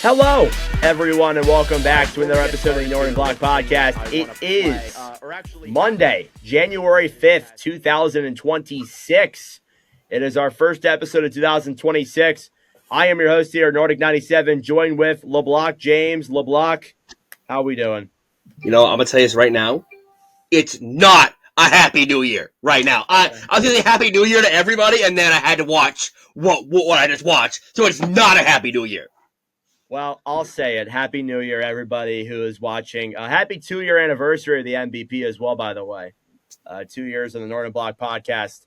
Hello, everyone, and welcome back to another episode of the Northern Block Podcast. It is Monday, January 5th, 2026. It is our first episode of 2026. I am your host here, Nordic 97, joined with LeBlanc James. LeBlanc, how we doing? You know, I'm going to tell you this right now. It's not a Happy New Year right now. I was going to say Happy New Year to everybody, and then I had to watch what I just watched. So it's not a Happy New Year. Well, I'll say it. Happy New Year, everybody who is watching. Happy 2-year anniversary of the MVP as well, by the way. 2 years on the Northern Block Podcast.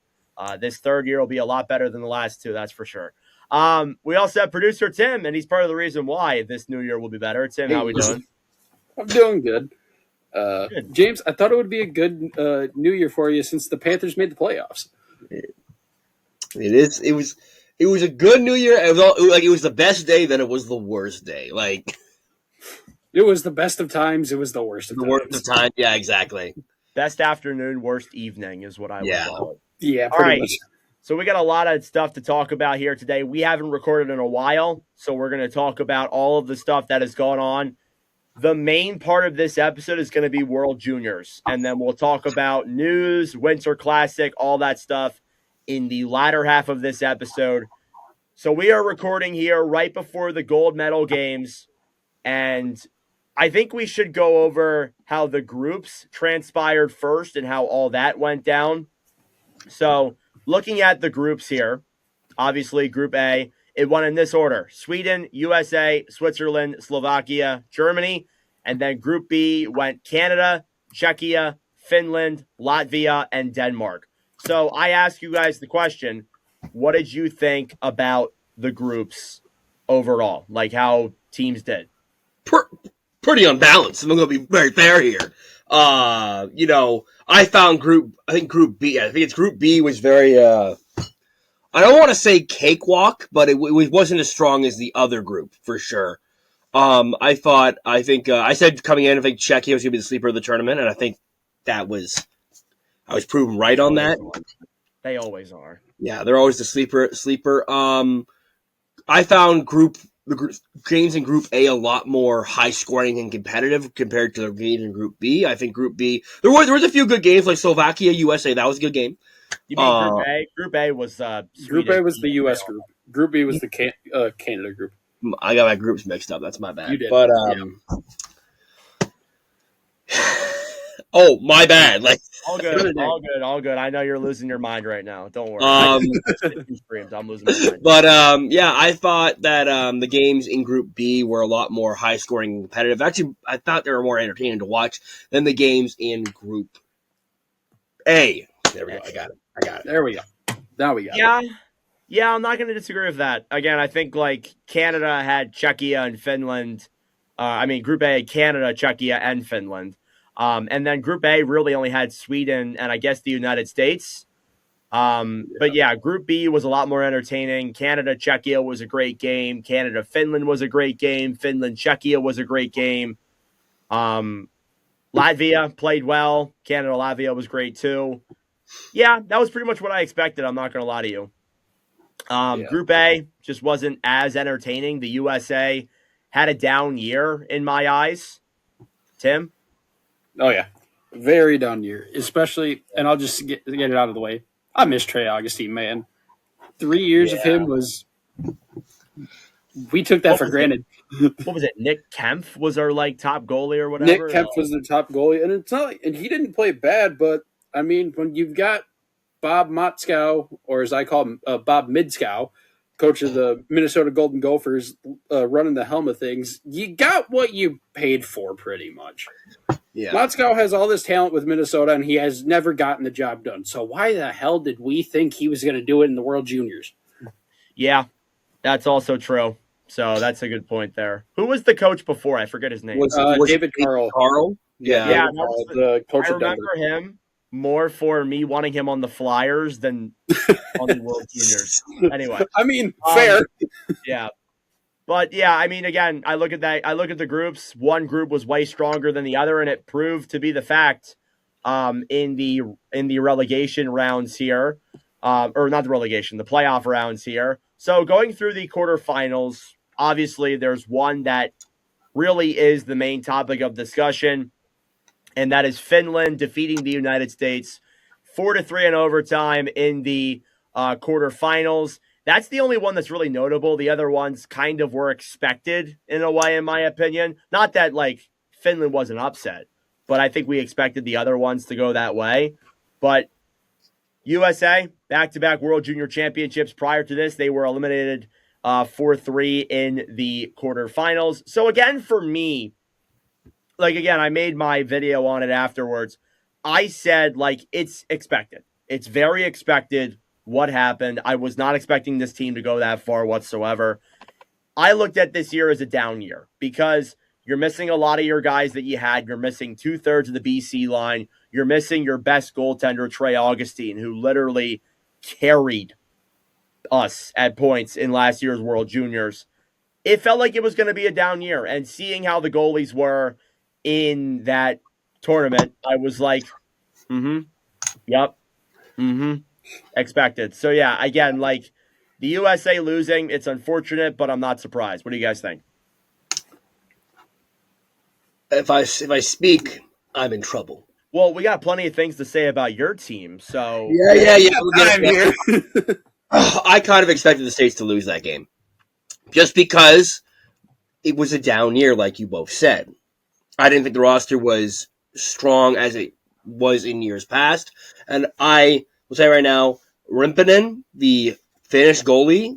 This third year will be a lot better than the last two, that's for sure. We also have producer Tim, and he's part of the reason why this new year will be better. Tim, how we doing? I'm doing good. James, I thought it would be a good new year for you since the Panthers made the playoffs. It was a good New Year. It was the best day, then it was the worst day. It was the best of times. It was the worst of times. The worst of time. Yeah, exactly. Best afternoon, worst evening is what I would call it. Yeah, pretty much. So we got a lot of stuff to talk about here today. We haven't recorded in a while, so we're going to talk about all of the stuff that has gone on. The main part of this episode is going to be World Juniors, and then we'll talk about news, Winter Classic, all that stuff in the latter half of this episode. So we are recording here right before the gold medal games, and I think we should go over how the groups transpired first and how all that went down. So looking at the groups here, obviously Group A, it went in this order: Sweden, USA, Switzerland, Slovakia, Germany. And then Group B went Canada, Czechia, Finland, Latvia, and Denmark. So I ask you guys the question, what did you think about the groups overall? Like how teams did? Pretty unbalanced. I'm going to be very fair here. I found Group B. I think it's Group B was very, I don't want to say cakewalk, but it wasn't as strong as the other group for sure. I said coming in, I think Czechia was going to be the sleeper of the tournament, and I think I was proven right on that. They always are. Yeah, they're always the sleeper. I found the games in Group A a lot more high scoring and competitive compared to the games in Group B. I think Group B there was a few good games like Slovakia, USA. That was a good game. You mean Group A? Group A was Group A was the US group. Group B was the Canada group. I got my groups mixed up. That's my bad. You did. But oh, my bad. All good. I know you're losing your mind right now. Don't worry. I'm losing my mind. But I thought that the games in Group B were a lot more high scoring and competitive. Actually, I thought they were more entertaining to watch than the games in Group A. There we go. I got it. There we go. Now we got it. Yeah, I'm not going to disagree with that. Again, I think Canada had Czechia and Finland. Group A had Canada, Czechia, and Finland. And then Group A really only had Sweden and I guess the United States. But yeah, Group B was a lot more entertaining. Canada, Czechia was a great game. Canada, Finland was a great game. Finland, Czechia was a great game. Latvia played well. Canada, Latvia was great too. Yeah, that was pretty much what I expected. I'm not going to lie to you. Group A just wasn't as entertaining. The USA had a down year in my eyes. Tim? Oh, yeah. Very down year. Especially, and I'll just get it out of the way. I miss Trey Augustine, man. 3 years of him was – we took that for granted. What was it? Nick Kempf was our, top goalie or whatever? Nick Kempf was the top goalie. And it's not – and he didn't play bad, but, when you've got Bob Motzkow, or as I call him, Bob Midskow, coach of the Minnesota Golden Gophers, running the helm of things, you got what you paid for pretty much. Yeah. Motzkow has all this talent with Minnesota, and he has never gotten the job done. So why the hell did we think he was going to do it in the World Juniors? Yeah, that's also true. So that's a good point there. Who was the coach before? I forget his name. Was David Carl. Carl? Yeah, the coach I remember him more for me wanting him on the Flyers than on the World Juniors. Anyway. Fair. Yeah. But yeah, again, I look at the groups. One group was way stronger than the other, and it proved to be the fact in the relegation rounds here. Or not the relegation, the playoff rounds here. So going through the quarterfinals, obviously there's one that really is the main topic of discussion, and that is Finland defeating the United States 4-3 in overtime in the quarterfinals. That's the only one that's really notable. The other ones kind of were expected in a way, in my opinion. Not that like Finland wasn't upset, but I think we expected the other ones to go that way. But USA, back-to-back World Junior Championships. Prior to this, they were eliminated 4-3 in the quarterfinals. So again, for me, like again, I made my video on it afterwards. I said, like, it's expected. It's very expected what happened. I was not expecting this team to go that far whatsoever. I looked at this year as a down year because you're missing a lot of your guys that you had. You're missing 2/3 of the BC line. You're missing your best goaltender, Trey Augustine, who literally carried us at points in last year's World Juniors. It felt like it was going to be a down year. And seeing how the goalies were in that tournament, I was like, yep, expected. So, yeah, again, like the USA losing, it's unfortunate, but I'm not surprised. What do you guys think? If I speak, I'm in trouble. Well, we got plenty of things to say about your team, so yeah. I kind of expected the States to lose that game, just because it was a down year, like you both said. I didn't think the roster was strong as it was in years past, and I will say right now, Rimpinen, the Finnish goalie,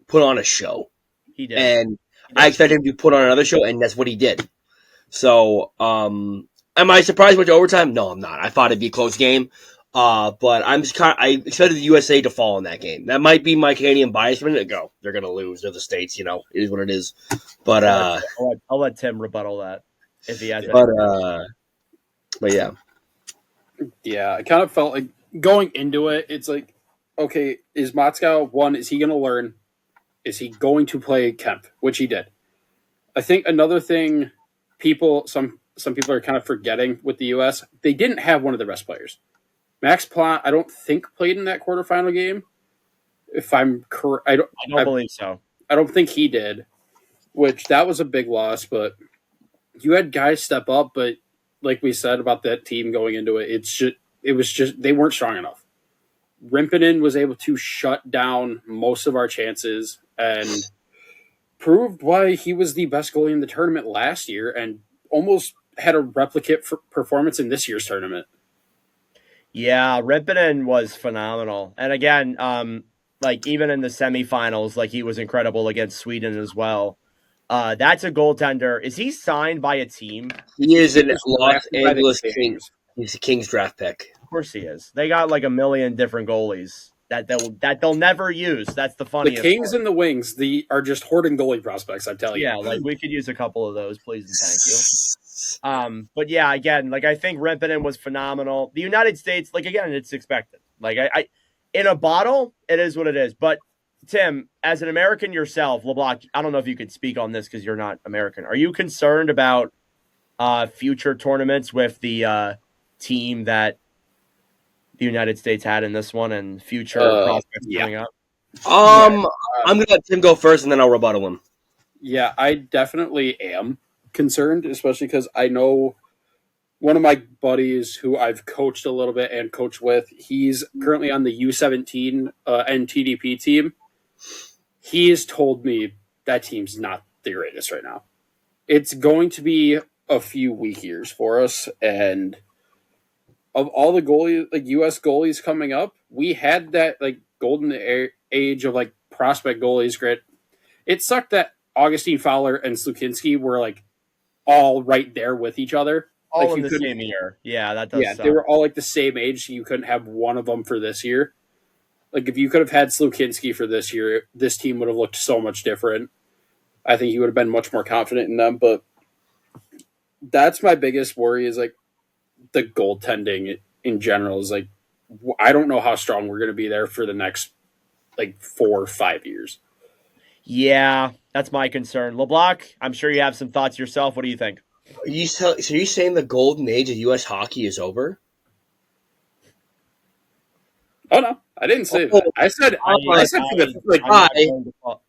put on a show. He did, and I expected him to put on another show, and that's what he did. So, am I surprised with overtime? No, I'm not. I thought it'd be a close game, but I expected the USA to fall in that game. That might be my Canadian bias. A minute ago, they're going to lose. They're the States, it is what it is. But I'll let Tim rebuttal that if he has. But yeah, I kind of felt like going into it. It's like, okay, is Motzkow one? Is he going to learn? Is he going to play Kemp, which he did? I think another thing. Some people are kind of forgetting with the U.S. They didn't have one of the best players. Max Plant, I don't think played in that quarterfinal game. If I'm correct, I don't believe so. I don't think he did, which that was a big loss. But you had guys step up, but like we said about that team going into it, it was just they weren't strong enough. Rimpinen was able to shut down most of our chances and proved why he was the best goalie in the tournament last year and almost had a replicate performance in this year's tournament. Yeah, Rimpinen was phenomenal. And again, like even in the semifinals, like he was incredible against Sweden as well. That's a goaltender. Is he signed by a team? He is in Los Angeles Kings. He's a Kings draft pick. Of course he is. They got like a million different goalies that they'll never use. That's the funniest. The Kings part. And the Wings, are just hoarding goalie prospects. I tell you. Yeah, like we could use a couple of those, please and thank you. But yeah, again, like I think Rimpinen was phenomenal. The United States, like again, it's expected. Like I in a bottle, it is what it is. But Tim, as an American yourself, LeBlanc, I don't know if you could speak on this because you're not American. Are you concerned about future tournaments with the team that the United States had in this one and future prospects coming up? I'm going to let Tim go first and then I'll rebuttal him. Yeah, I definitely am concerned, especially because I know one of my buddies who I've coached a little bit and coached with, he's currently on the U17 NTDP team. He has told me that team's not the greatest right now. It's going to be a few weak years for us, and of all the goalies, like U.S. goalies coming up, we had that like golden age of like prospect goalies. Grit. It sucked that Augustine Fowler and Slukinski were like all right there with each other. All like in the same year. Yeah, that does suck. They were all like the same age, so you couldn't have one of them for this year. Like if you could have had Slukinski for this year, this team would have looked so much different. I think you would have been much more confident in them, but that's my biggest worry is like the goaltending in general is like, I don't know how strong we're going to be there for the next like 4 or 5 years. Yeah, that's my concern. LeBlanc, I'm sure you have some thoughts yourself. What do you think? So are you saying the golden age of U.S. hockey is over? Oh no, I didn't say that. I said for the like.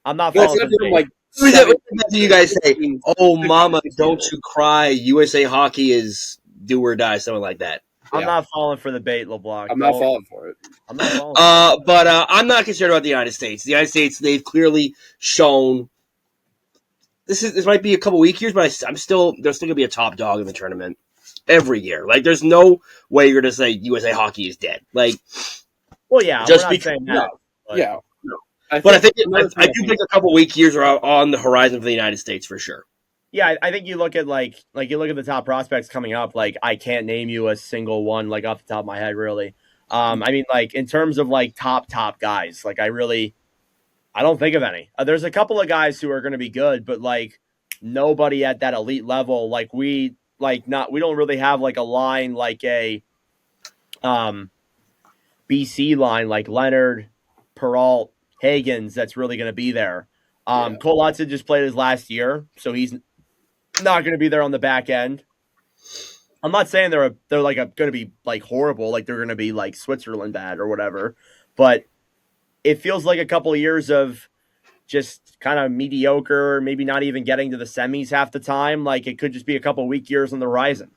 I'm not following. Like You guys say, "Oh, mama, don't you cry." USA Hockey is do or die, something like that. I'm not falling for the bait, LeBlanc. I'm not falling for it. I'm not falling. But I'm not concerned about the United States. The United States, they've clearly shown. This might be a couple weak years, but they're still gonna be a top dog in the tournament every year. Like, there's no way you're gonna say USA Hockey is dead. Like, well, yeah, just we're not saying that. No, yeah. No. I do think a couple weak years are on the horizon for the United States for sure. Yeah, I think you look at you look at the top prospects coming up. Like, I can't name you a single one like off the top of my head, really. I mean, like, in terms of like top guys, like I don't think of any. There's a couple of guys who are going to be good, but like nobody at that elite level. Like we don't really have like a line like a BC line like Leonard, Peralt, Higgins that's really going to be there. Cole Hudson just played his last year, so he's not going to be there on the back end. I'm not saying they're like going to be like horrible, like they're going to be like Switzerland bad or whatever, but it feels like a couple of years of just kind of mediocre, maybe not even getting to the semis half the time. Like it could just be a couple of weak years on the horizon,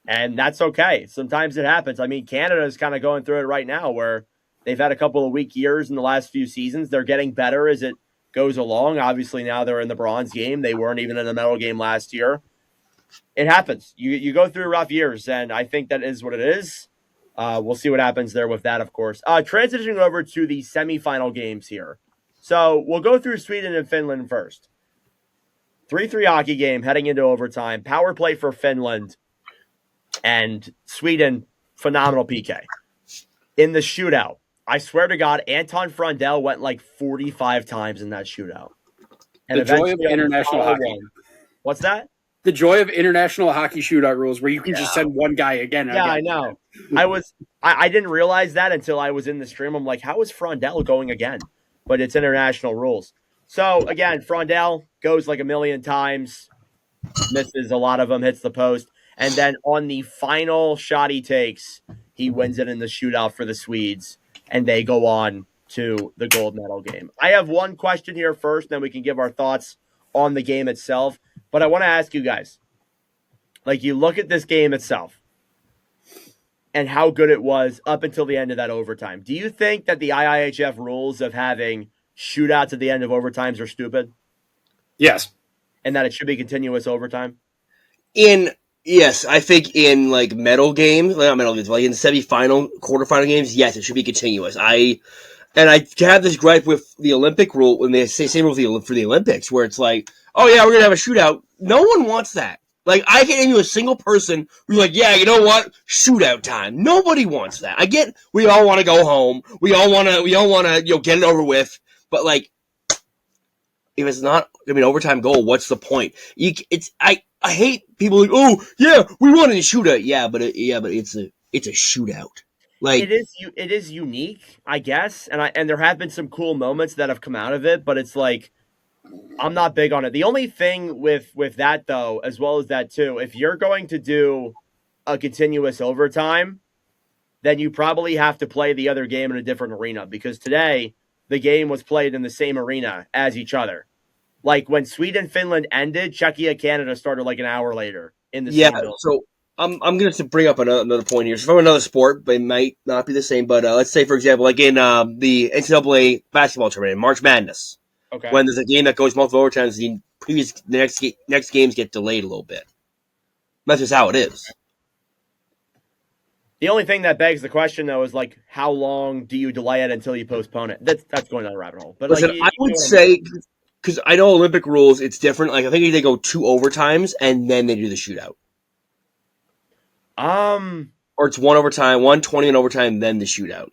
and that's okay. Sometimes it happens. I mean, Canada is kind of going through it right now, where they've had a couple of weak years in the last few seasons. They're getting better as it goes along. Obviously, now they're in the bronze game. They weren't even in the medal game last year. It happens. You go through rough years, and I think that is what it is. We'll see what happens there with that, of course. Transitioning over to the semifinal games here. So we'll go through Sweden and Finland first. 3-3 hockey game heading into overtime. Power play for Finland. And Sweden, phenomenal PK. In the shootout, I swear to God, Anton Frondell went like 45 times in that shootout. And the joy of international hockey. What's that? The joy of international hockey shootout rules where you can just send one guy again. Yeah, I know. I didn't realize that until I was in the stream. I'm like, how is Frondell going again? But it's international rules. So, again, Frondell goes like a million times, misses a lot of them, hits the post. And then on the final shot he takes, he wins it in the shootout for the Swedes. And they go on to the gold medal game. I have one question here first, then we can give our thoughts on the game itself. But I want to ask you guys, like, you look at this game itself and how good it was up until the end of that overtime. Do you think that the IIHF rules of having shootouts at the end of overtimes are stupid? Yes. And that it should be continuous overtime? Yes, I think in like medal games, like not medal games, like in semifinal, quarterfinal games, yes, it should be continuous. I have this gripe with the Olympic rule when they say same rule for the Olympics, where it's like, oh yeah, we're gonna have a shootout. No one wants that. Like, I can't name you a single person who's like, yeah, you know what? Shootout time. Nobody wants that. I get we all want to go home. We all want to get it over with. But like, if it's not gonna be an overtime goal, what's the point? I hate people like, oh yeah, we won in a shootout. Yeah, but it's a shootout. Like, it is unique, I guess, and there have been some cool moments that have come out of it, but it's like, I'm not big on it. The only thing with that, though, as well as that, too, if you're going to do a continuous overtime, then you probably have to play the other game in a different arena, because today the game was played in the same arena as each other. Like, when Sweden-Finland ended, Czechia-Canada started like an hour later in the same building. So I'm going to bring up another point here. So from another sport, but it might not be the same, but let's say, for example, like in the NCAA basketball tournament, March Madness. Okay. When there's a game that goes multiple overtimes, the next games get delayed a little bit. That's just how it is. The only thing that begs the question, though, is like, how long do you delay it until you postpone it? That's going down a rabbit hole. But listen, I would say, because I know Olympic rules, it's different. Like, I think they go 2 overtimes and then they do the shootout. Or it's 1 overtime, 1:20 in overtime, then the shootout.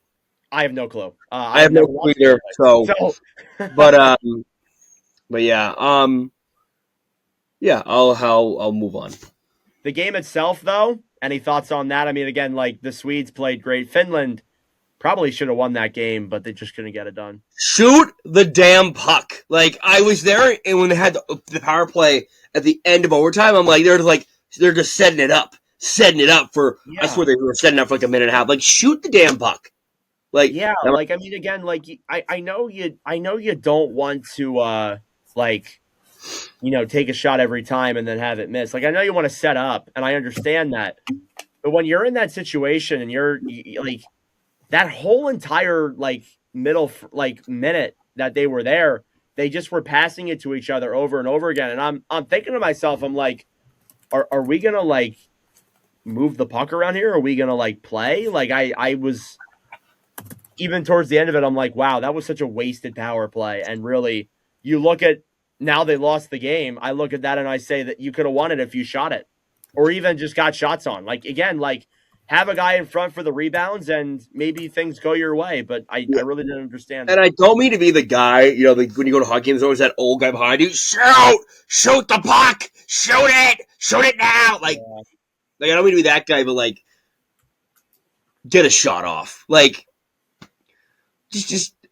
I have no clue. I have no clue either. So. But yeah, I'll move on. The game itself, though, any thoughts on that? I mean, again, like, the Swedes played great. Finland probably should have won that game, but they just couldn't get it done. Shoot the damn puck! Like, I was there, and when they had the power play at the end of overtime, I'm like, they're just setting it up for. Yeah. I swear they were setting it up for like a minute and a half. Like, shoot the damn puck! Like, yeah, like, I mean, again, like, I know you don't want to, like, take a shot every time and then have it miss. Like, I know you want to set up, and I understand that. But when you're in that situation and you're like that whole entire middle minute that they were there, they just were passing it to each other over and over again. And I'm thinking to myself, I'm like, are we gonna move the puck around here? Are we gonna play? I was even towards the end of it, I'm like, wow, that was such a wasted power play. And really, you look at now they lost the game. I look at that and I say that you could have won it if you shot it, or even just got shots on. Have a guy in front for the rebounds and maybe things go your way. But I really didn't understand that. And I don't mean to be the guy, when you go to hockey games, there's always that old guy behind you. Shoot the puck, shoot it now. I don't mean to be that guy, but get a shot off.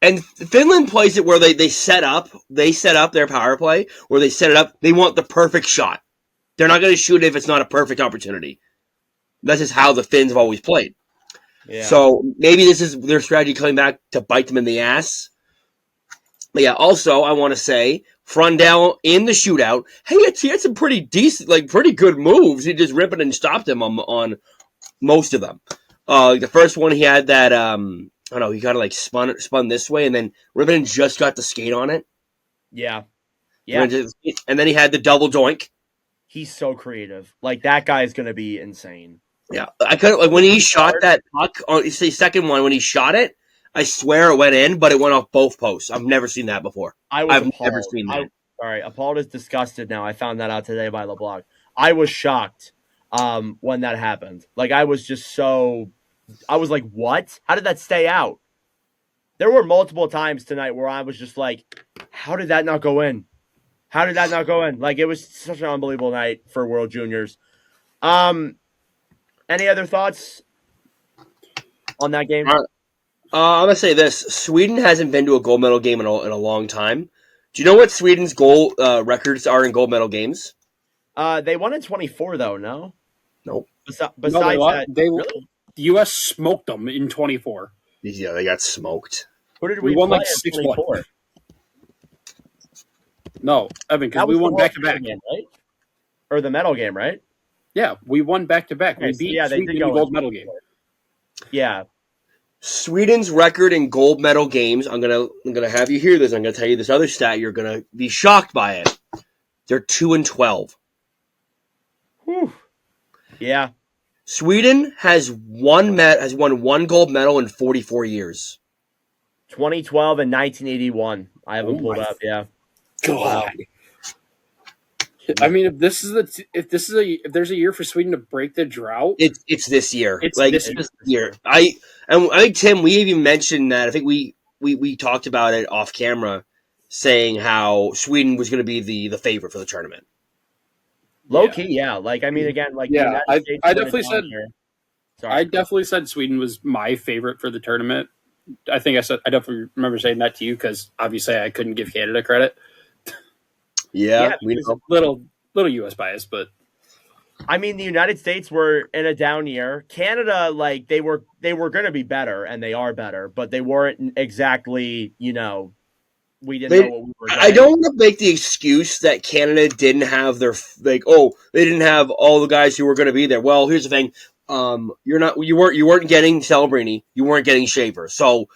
And Finland plays it where they set up their power play, where they set it up. They want the perfect shot. They're not going to shoot it if it's not a perfect opportunity. That's just how the Finns have always played. Yeah. So maybe this is their strategy coming back to bite them in the ass. But yeah, also I want to say Frundell in the shootout. Hey, he had some pretty decent, pretty good moves. He just ripped it and stopped him on most of them. The first one he had that he kind of spun this way, and then Ribbon just got the skate on it. Yeah. And then he had the double doink. He's so creative. That guy is going to be insane. Yeah, I could when he shot that puck on the second one. When he shot it, I swear it went in, but it went off both posts. I've never seen that before. I've never seen that. Sorry, appalled is disgusted now. I found that out today by LeBlanc. I was shocked when that happened. I was like, what? How did that stay out? There were multiple times tonight where I was just like, how did that not go in? How did that not go in? It was such an unbelievable night for World Juniors. Any other thoughts on that game? I'm going to say this. Sweden hasn't been to a gold medal game in a long time. Do you know what Sweden's goal records are in gold medal games? They won in 24, though, no? Nope. Besides that, really? The U.S. smoked them in 24. Yeah, they got smoked. Who did we won play 6-1. No, Evan, because we won back-to-back. Right? Or the medal game, right? Yeah, we won back-to-back. We beat Sweden in the gold medal game. Yeah. Sweden's record in gold medal games, I'm gonna have you hear this. I'm gonna tell you this other stat. You're gonna be shocked by it. They're 2-12. Whew. Yeah. Sweden has won one gold medal in 44 years. 2012 and 1981. I haven't pulled up. Yeah. God. I mean, if there's a year for Sweden to break the drought, it's this year. It's this year. I think Tim, we even mentioned that. I think we talked about it off camera, saying how Sweden was going to be the favorite for the tournament. Low key, yeah. Again, yeah. I definitely said Sweden was my favorite for the tournament. I definitely remember saying that to you because obviously I couldn't give Canada credit. Yeah, we know. Little U.S. bias, but I mean, the United States were in a down year. Canada, they were going to be better, and they are better, but they weren't exactly. We didn't know what we were doing. I don't want to make the excuse that Canada didn't have their they didn't have all the guys who were going to be there. Well, here's the thing: you weren't getting Celebrini, you weren't getting Shaver. So,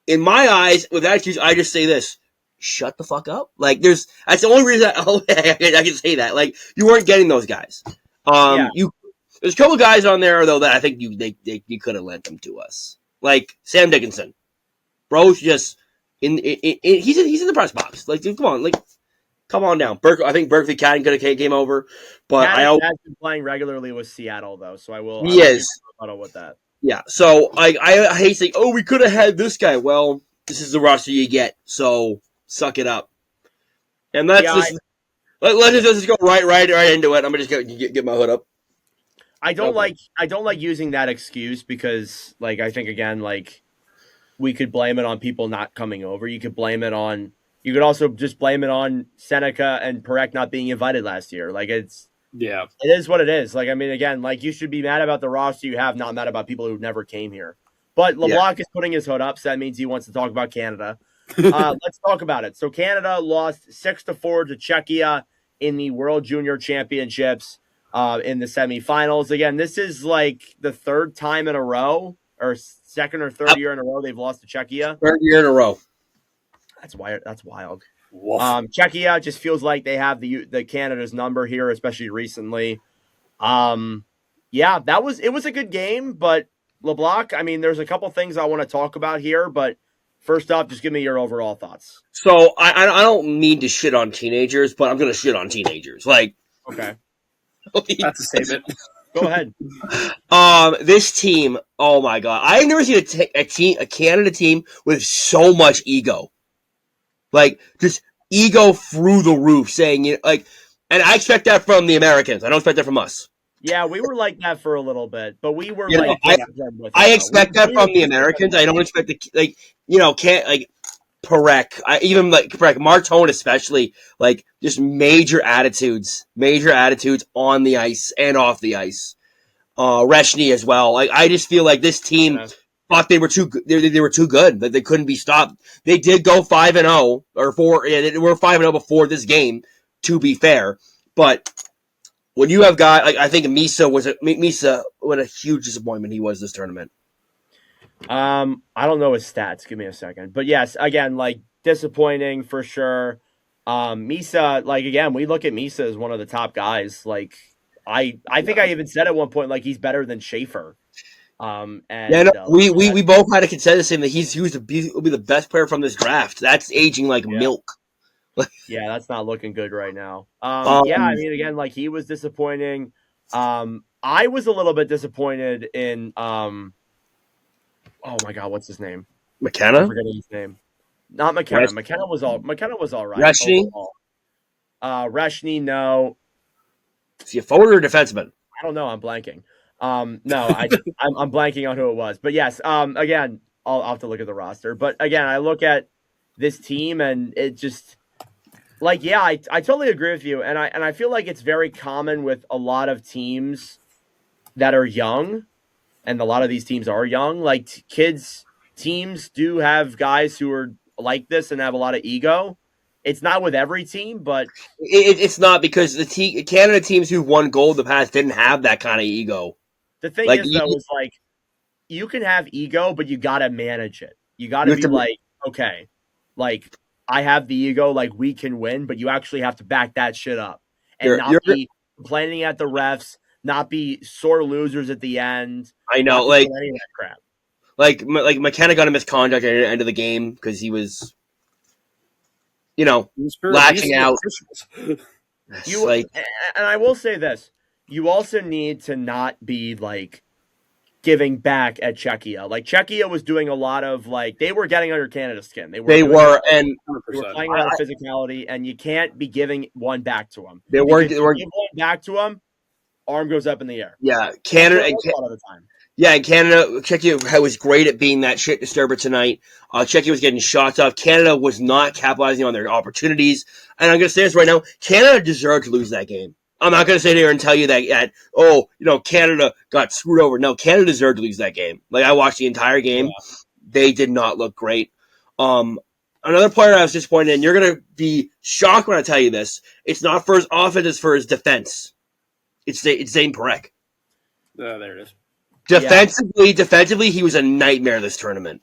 in my eyes, with that excuse, I just say this. Shut the fuck up. That's the only reason I can say that. You weren't getting those guys. There's a couple guys on there though that I think you could have lent them to us. Sam Dickinson. Bro's just he's in the press box. Come on down. I think Berkeley Catton could have came over, but Catton has been playing regularly with Seattle though, so I will rebuttal with that. Yeah. So I hate saying, we could have had this guy. Well, this is the roster you get, so suck it up. And that's let's just go right into it. I'm gonna just get my hood up. I don't like using that excuse because I think again we could blame it on people not coming over. You could also just blame it on Seneca and Perek not being invited last year. It is what it is. Again, you should be mad about the roster you have, not mad about people who never came here. But LeBlanc is putting his hood up, so that means he wants to talk about Canada. Let's talk about it. So Canada lost 6-4 to Czechia in the World Junior Championships in the semifinals. Again, this is like the third time in a row, or second or third year in a row they've lost to Czechia. Third year in a row. That's wild. That's wild. Woof. Czechia just feels like they have the Canada's number here, especially recently. Yeah, it was a good game, but LeBlanc, I mean, there's a couple things I want to talk about here, but first off, just give me your overall thoughts. So I don't mean to shit on teenagers, but I'm gonna shit on teenagers. Like, Okay, That's a statement. go ahead. This team, oh my god, I've never seen a Canada team with so much ego. Like, just ego through the roof, saying and I expect that from the Americans. I don't expect that from us. Yeah, we were like that for a little bit, but we were I expect that from the Americans. I don't expect Perek, even like Perek, Martone especially, like just major attitudes on the ice and off the ice. Reshny as well. Like, I just feel like this team thought they were too good. They were too good, that they couldn't be stopped. They did go 5-0 or 4. Yeah, they were 5-0 before this game, to be fair. But when you have guys like, I think Misa, what a huge disappointment he was this tournament. I don't know his stats. Give me a second. But yes, again, like, disappointing for sure. Misa, like, again, we look at Misa as one of the top guys. Like, I think I even said at one point, like, he's better than Schaefer. We both had a consensus saying that he'll be the best player from this draft. That's aging like milk. Yeah, that's not looking good right now. Yeah, I mean, again, like, he was disappointing. I was a little bit disappointed in oh my god, what's his name? McKenna? I'm forgetting his name. Not McKenna. McKenna was all right. Reshny? Reshny, no. Is he a forward or a defenseman? I don't know. I'm blanking. No, I'm blanking on who it was. But yes, again, I'll have to look at the roster. But again, I look at this team and it just, like, yeah, I totally agree with you. And I feel like it's very common with a lot of teams that are young, and a lot of these teams are young. Like, teams do have guys who are like this and have a lot of ego. It's not with every team, but it's not, because the Canada teams who won gold in the past didn't have that kind of ego. The thing is, though, is like, you can have ego, but you got to manage it. You got to be like, okay, like, I have the ego, like, we can win, but you actually have to back that shit up and not be complaining at the refs, not be sore losers at the end. I know, like, any of that crap. Like McKenna got a misconduct at the end of the game because he was, lashing out. And I will say this: you also need to not be like giving back at Czechia. Like, Czechia was doing a lot of, like, they were getting under Canada's skin. They were playing a lot of physicality, and you can't be giving one back to them. They were give one back to them, arm goes up in the air. Yeah, Canada a lot of the time. Yeah, in Canada, Czechia was great at being that shit disturber tonight. Czechia was getting shots off. Canada was not capitalizing on their opportunities. And I'm going to say this right now, Canada deserved to lose that game. I'm not going to sit here and tell you that, Canada got screwed over. No, Canada deserved to lose that game. Like, I watched the entire game. Yeah. They did not look great. Another player I was disappointed in, you're going to be shocked when I tell you this. It's not for his offense, it's for his defense. It's Zane Perek. Oh, there it is. Defensively, he was a nightmare this tournament.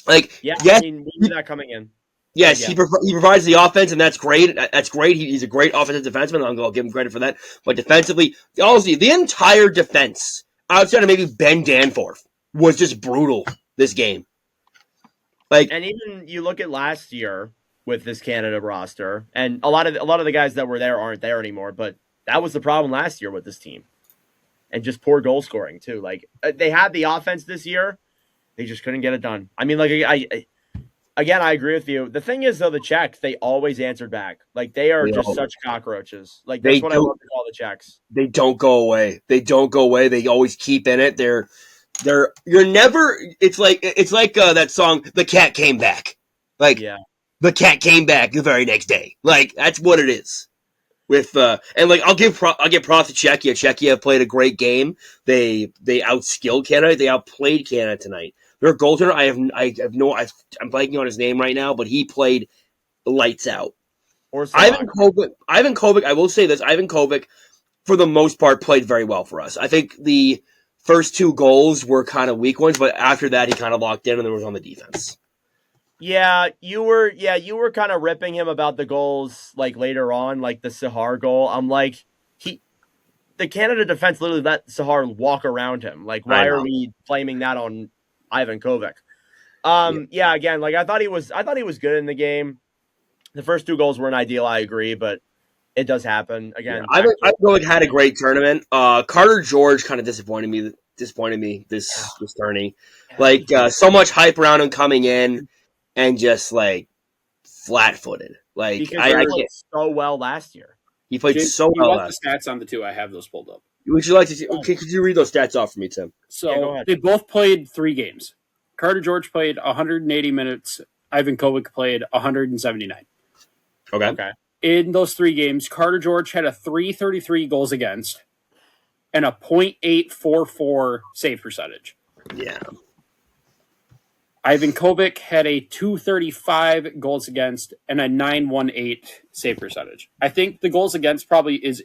Like, yeah, I mean, we knew that coming in. Yes, yeah. He provides the offense, and that's great. That's great. He's a great offensive defenseman. I'll give him credit for that. But defensively, honestly, the entire defense, outside of maybe Ben Danforth, was just brutal this game. Like, and even you look at last year with this Canada roster, and a lot of the guys that were there aren't there anymore. But that was the problem last year with this team. And just poor goal scoring, too. Like, they had the offense this year. They just couldn't get it done. I mean, like, I agree with you. The thing is, though, the Czechs, they always answered back. Like, they are just such cockroaches. Like, that's what I love to call the Czechs. They don't go away. They always keep in it. You're never, it's like that song, The Cat Came Back. Like, yeah. The cat came back the very next day. Like, that's what it is. I'll give props to Czechia. Czechia played a great game. They outskilled Canada. They outplayed Canada tonight. Their goaltender, I'm blanking on his name right now, but he played lights out. Or Ivan Kovic, I will say this, Ivan Kovic, for the most part, played very well for us. I think the first 2 goals were kind of weak ones, but after that, he kind of locked in and then was on the defense. Yeah, you were kind of ripping him about the goals like later on, like the Sahar goal. I'm like, the Canada defense literally let Sahar walk around him. Like, why are we blaming that on Ivan Kovic? Again, like I thought he was good in the game. The first 2 goals weren't ideal, I agree, but it does happen. Again, Ivan Kovic had a great tournament. Carter George kind of disappointed me this tourney. Like so much hype around him coming in and just like flat-footed. Like because he played so well last year. He played so well. You want the stats on the 2? I have those pulled up. Would you like to see? Could you read those stats off for me, Tim? So they both played 3 games. Carter George played 180 minutes. Ivan Kovic played 179. Okay. In those 3 games, Carter George had a .333 goals against and a .844 save percentage. Yeah. Ivan Kovic had a .235 goals against and a .918 save percentage. I think the goals against probably is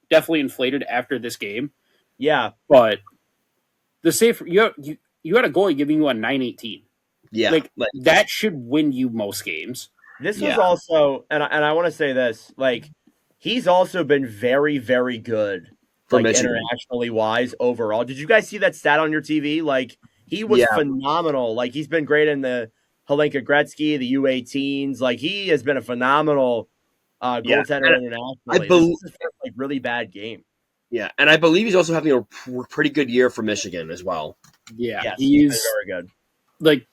definitely inflated after this game. Yeah. But the save, you had a goalie giving you a .918. Yeah. Like that should win you most games. This was also, and I want to say this, like, he's also been very, very good, like, internationally wise overall. Did you guys see that stat on your TV? Like, he was phenomenal. Like, he's been great in the Helenka Gretzky, the U18s. Like, he has been a phenomenal goaltender internationally. This is his first, like, really bad game. Yeah, and I believe he's also having a pretty good year for Michigan as well. Yeah, yes, he's very good. Like,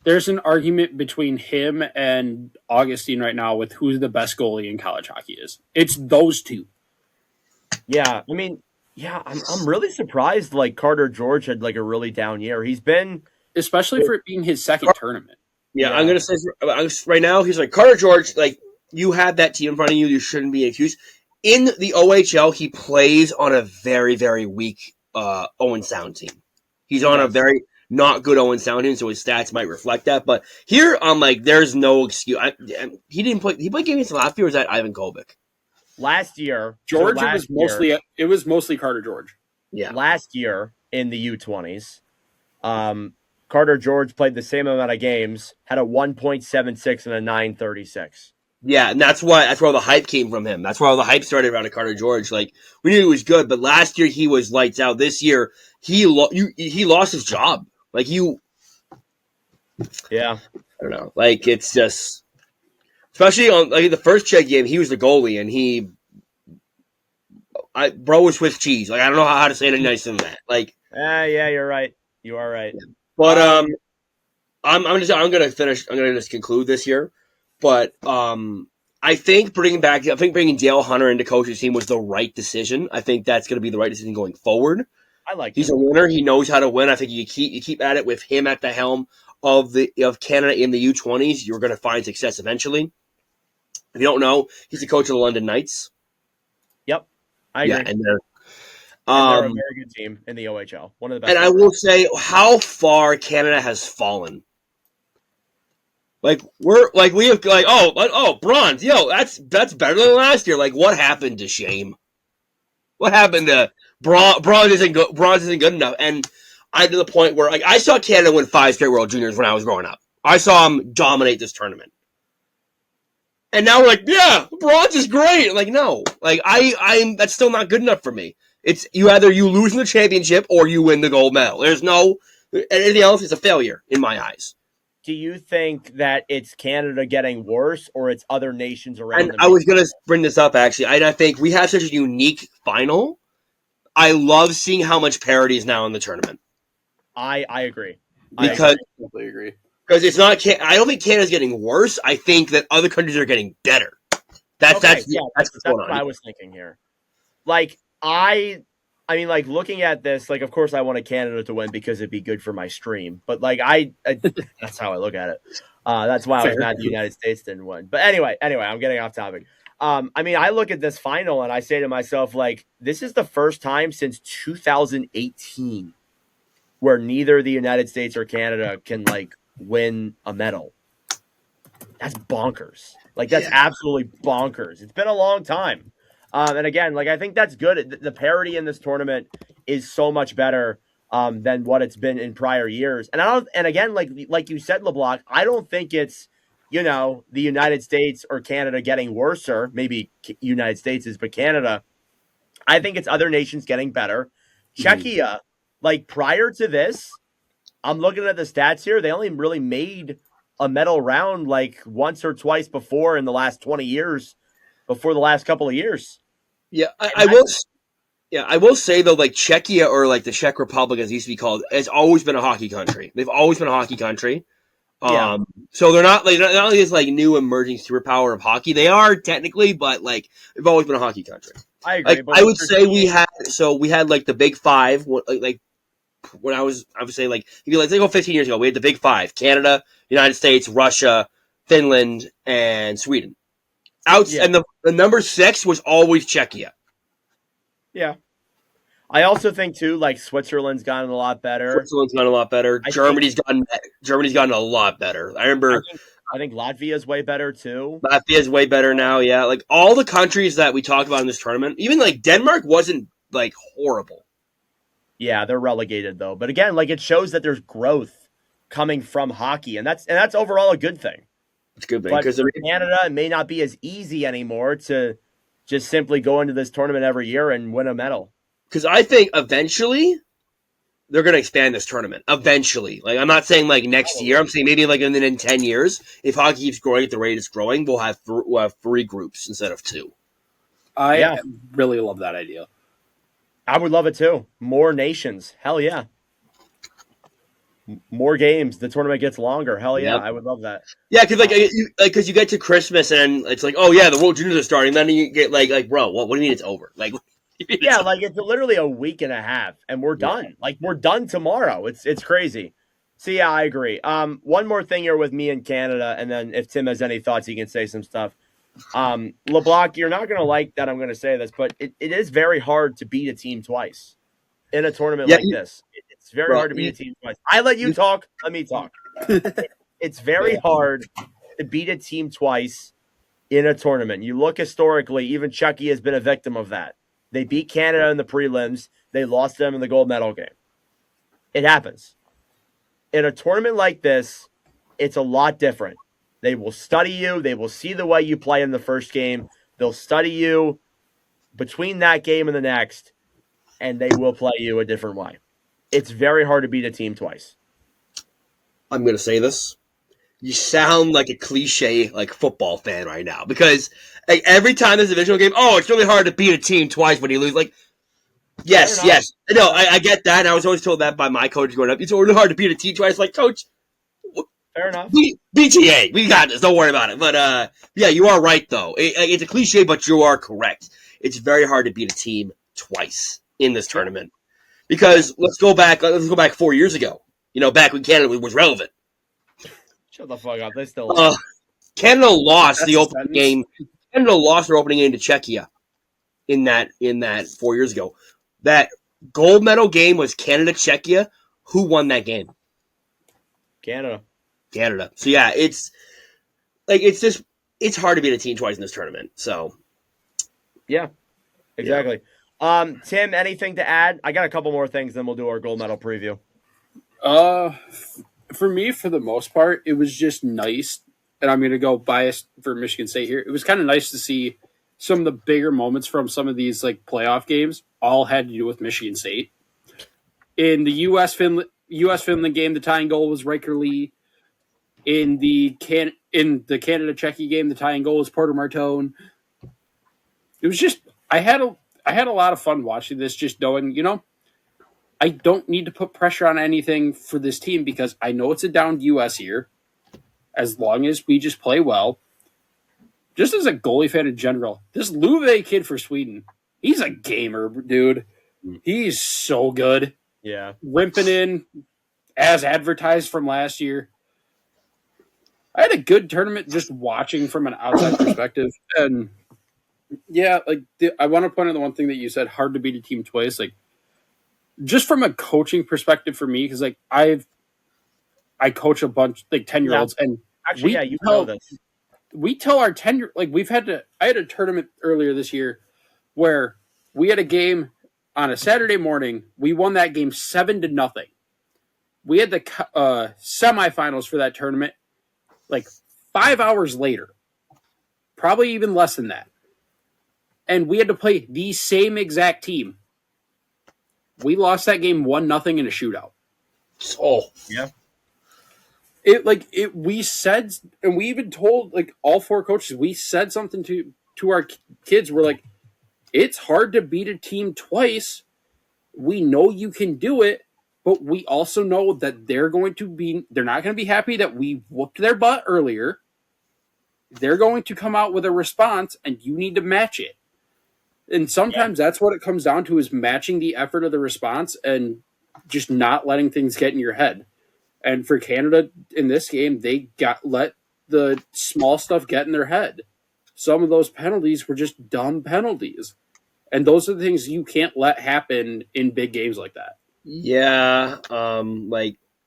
there's an argument between him and Augustine right now with who the best goalie in college hockey is. It's those 2. Yeah, I mean, I'm really surprised. Like Carter George had like a really down year. He's been, especially for it being his second tournament. Yeah, I'm gonna say right now he's like Carter George. Like you have that team in front of you, you shouldn't be accused. In the OHL, he plays on a very, very weak Owen Sound team. He's on a very not good Owen Sound team, so his stats might reflect that. But here, I'm like, there's no excuse. He didn't play. He played games last year. Or was that Ivan Kovic? Last year, it was mostly Carter George. Yeah, last year in the U20s, Carter George played the same amount of games, had a 1.76 and a 936. Yeah, and that's where all the hype came from him. That's where all the hype started around Carter George. Like we knew he was good, but last year he was lights out. This year he lost his job. Like yeah, I don't know. Like it's just, especially on like the first Czech game, he was the goalie, and bro was Swiss cheese. Like I don't know how to say it nicer than that. Like, yeah, you're right. You are right. Yeah. But I'm gonna finish. I'm gonna just conclude this here. But I think bringing Dale Hunter into coach's team was the right decision. I think that's gonna be the right decision going forward. I like. He's a winner. He knows how to win. I think you keep at it with him at the helm of Canada in the U20s. You're gonna find success eventually. If you don't know, he's the coach of the London Knights. Yep, I agree. Yeah, and they're a very good team in the OHL. One of the best. And I will say how far Canada has fallen. Like we have bronze. Yo, that's better than last year. Like what happened to Shame? What happened to bronze isn't good? Bronze isn't good enough. And I'm to the point where like I saw Canada win 5 straight World Juniors when I was growing up. I saw them dominate this tournament. And now we're like, yeah, bronze is great. Like, no. Like I'm that's still not good enough for me. It's you lose in the championship or you win the gold medal. There's no anything else is a failure in my eyes. Do you think that it's Canada getting worse or it's other nations around them? I was going to bring this up, actually. I think we have such a unique final. I love seeing how much parity is now in the tournament. I agree. I completely agree. Because it's not. I don't think Canada's getting worse. I think that other countries are getting better. That's what I was thinking here. Like I mean, like looking at this, like of course I wanted Canada to win because it'd be good for my stream. But like I that's how I look at it. That's why I was mad the United States didn't win. But anyway, I'm getting off topic. I mean, I look at this final and I say to myself, like, this is the first time since 2018 where neither the United States or Canada can like win a medal. That's bonkers. Like that's absolutely bonkers. It's been a long time. And again, like I think that's good. The parity in this tournament is so much better than what it's been in prior years. And I don't. And again, like you said, LeBlanc, I don't think it's the United States or Canada getting worse, or maybe United States is, but Canada. I think it's other nations getting better. Czechia, like prior to this, I'm looking at the stats here. They only really made a medal round like once or twice before in the last 20 years, before the last couple of years. Yeah, I will. Yeah, I will say though, like Czechia or like the Czech Republic, as it used to be called, has always been a hockey country. They've always been a hockey country. So they're not only this like new emerging superpower of hockey. They are technically, but like they've always been a hockey country. I agree. Like, I would say we had like the big five. Like when I would say like if you go 15 years ago, we had the big five: Canada, United States, Russia, Finland, and Sweden. And the number 6 was always Czechia. Yeah. I also think too, like Switzerland's gotten a lot better. Switzerland's gotten a lot better. Germany's gotten a lot better. I remember. I think Latvia's way better too. Latvia's way better now. Yeah, like all the countries that we talked about in this tournament, even like Denmark wasn't like horrible. Yeah, they're relegated though. But again, like it shows that there's growth coming from hockey, and that's overall a good thing. It's a good thing because for Canada, it may not be as easy anymore to just simply go into this tournament every year and win a medal. Because I think eventually they're going to expand this tournament. Eventually. Like, I'm not saying like next year. I'm saying maybe like in 10 years, if hockey keeps growing at the rate it's growing, we'll have 3 groups instead of 2. I really love that idea. I would love it too. More nations. Hell yeah. More games. The tournament gets longer. Hell yeah. Yep. I would love that. Yeah, because you get to Christmas and it's like, oh yeah, the World Juniors are starting. Then you get like bro, what do you mean it's over? Like, like it's literally a week and a half, and we're done. Yeah. Like we're done tomorrow. It's crazy. So yeah, I agree. One more thing here with me in Canada, and then if Tim has any thoughts, he can say some stuff. LeBlanc, you're not going to like that I'm going to say this, but it is very hard to beat a team twice in a tournament like this. It's very hard to beat a team twice. I let you talk. Let me talk. It's very hard to beat a team twice in a tournament. You look historically, even Czechia has been a victim of that. They beat Canada in the prelims. They lost them in the gold medal game. It happens. In a tournament like this, it's a lot different. They will study you. They will see the way you play in the first game. They'll study you between that game and the next, and they will play you a different way. It's very hard to beat a team twice. I'm going to say this. You sound like a cliche like football fan right now because like, every time there's a divisional game, it's really hard to beat a team twice when you lose. Like, yes. No, I get that. And I was always told that by my coach growing up. It's really hard to beat a team twice. Like, coach, fair enough. BTA, we got this. Don't worry about it. But yeah, you are right though. It's a cliche, but you are correct. It's very hard to beat a team twice in this tournament because let's go back 4 years ago. Back when Canada was relevant. Shut the fuck up. They still Canada lost the opening game. Canada lost their opening game to Czechia in that 4 years ago. That gold medal game was Canada-Czechia. Who won that game? Canada. So yeah, it's hard to beat a team twice in this tournament. So yeah, exactly. Yeah. Tim, anything to add? I got a couple more things, then we'll do our gold medal preview. For me, for the most part, it was just nice, and I'm going to go biased for Michigan State here. It was kind of nice to see some of the bigger moments from some of these like playoff games all had to do with Michigan State. In the U.S. Finland game, the tying goal was Riker Lee. In the Canada Czechia game, the tying goal was Porter Martone. It was just I had a lot of fun watching this, just knowing I don't need to put pressure on anything for this team because I know it's a downed U.S. here. As long as we just play well. Just as a goalie fan in general, this Luve kid for Sweden, he's a gamer, dude. He's so good. Yeah. Rimping in as advertised from last year. I had a good tournament just watching from an outside perspective. And yeah, I want to point out the one thing that you said, hard to beat a team twice. Like, just from a coaching perspective for me, because like I coach a bunch like 10-year-olds, and Actually, yeah, you know this. we tell our 10-year like I had a tournament earlier this year where we had a game on a Saturday morning. We won that game 7-0. We had the semifinals for that tournament like 5 hours later, probably even less than that. And we had to play the same exact team. We lost that game 1-0 in a shootout. Oh, Yeah. We said, and we even told like all 4 coaches, we said something to our kids. We're like, it's hard to beat a team twice. We know you can do it, but we also know that they're not going to be happy that we whooped their butt earlier. They're going to come out with a response, and you need to match it. And sometimes that's what it comes down to, is matching the effort of the response and just not letting things get in your head. And for Canada in this game, they let the small stuff get in their head. Some of those penalties were just dumb penalties. And those are the things you can't let happen in big games like that. yeah.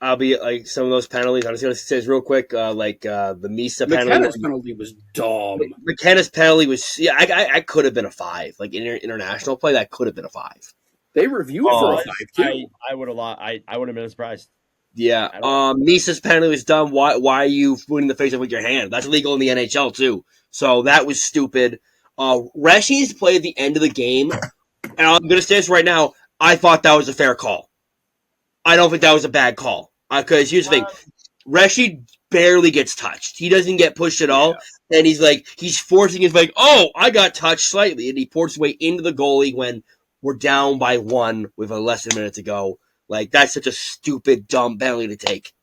I'll be like some of those penalties. I'm just gonna say this real quick. The Misa penalty. McKenna's penalty was dumb. McKenna's penalty was I could have been a 5. Like in international play, that could have been a 5. They reviewed for a 5 too. I would have been surprised. Yeah. Misa's penalty was dumb. Why are you putting the face up with your hand? That's illegal in the NHL too. So that was stupid. Reshi's play at the end of the game, and I'm gonna say this right now. I thought that was a fair call. I don't think that was a bad call. Because here's the thing. Reshi barely gets touched. He doesn't get pushed at all. Yeah. And he's forcing his I got touched slightly. And he ports his way into the goalie when we're down by 1 with less than a minute to go. Like, that's such a stupid, dumb penalty to take.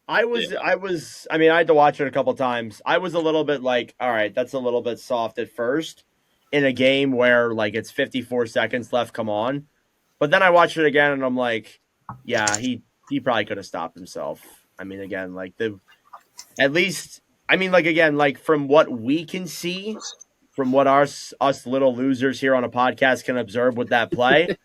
I had to watch it a couple times. I was a little bit like, all right, that's a little bit soft at first in a game where, like, it's 54 seconds left, come on. But then I watched it again, and I'm like, yeah, he probably could have stopped himself. I mean, again, from what we can see, from what us little losers here on a podcast can observe with that play,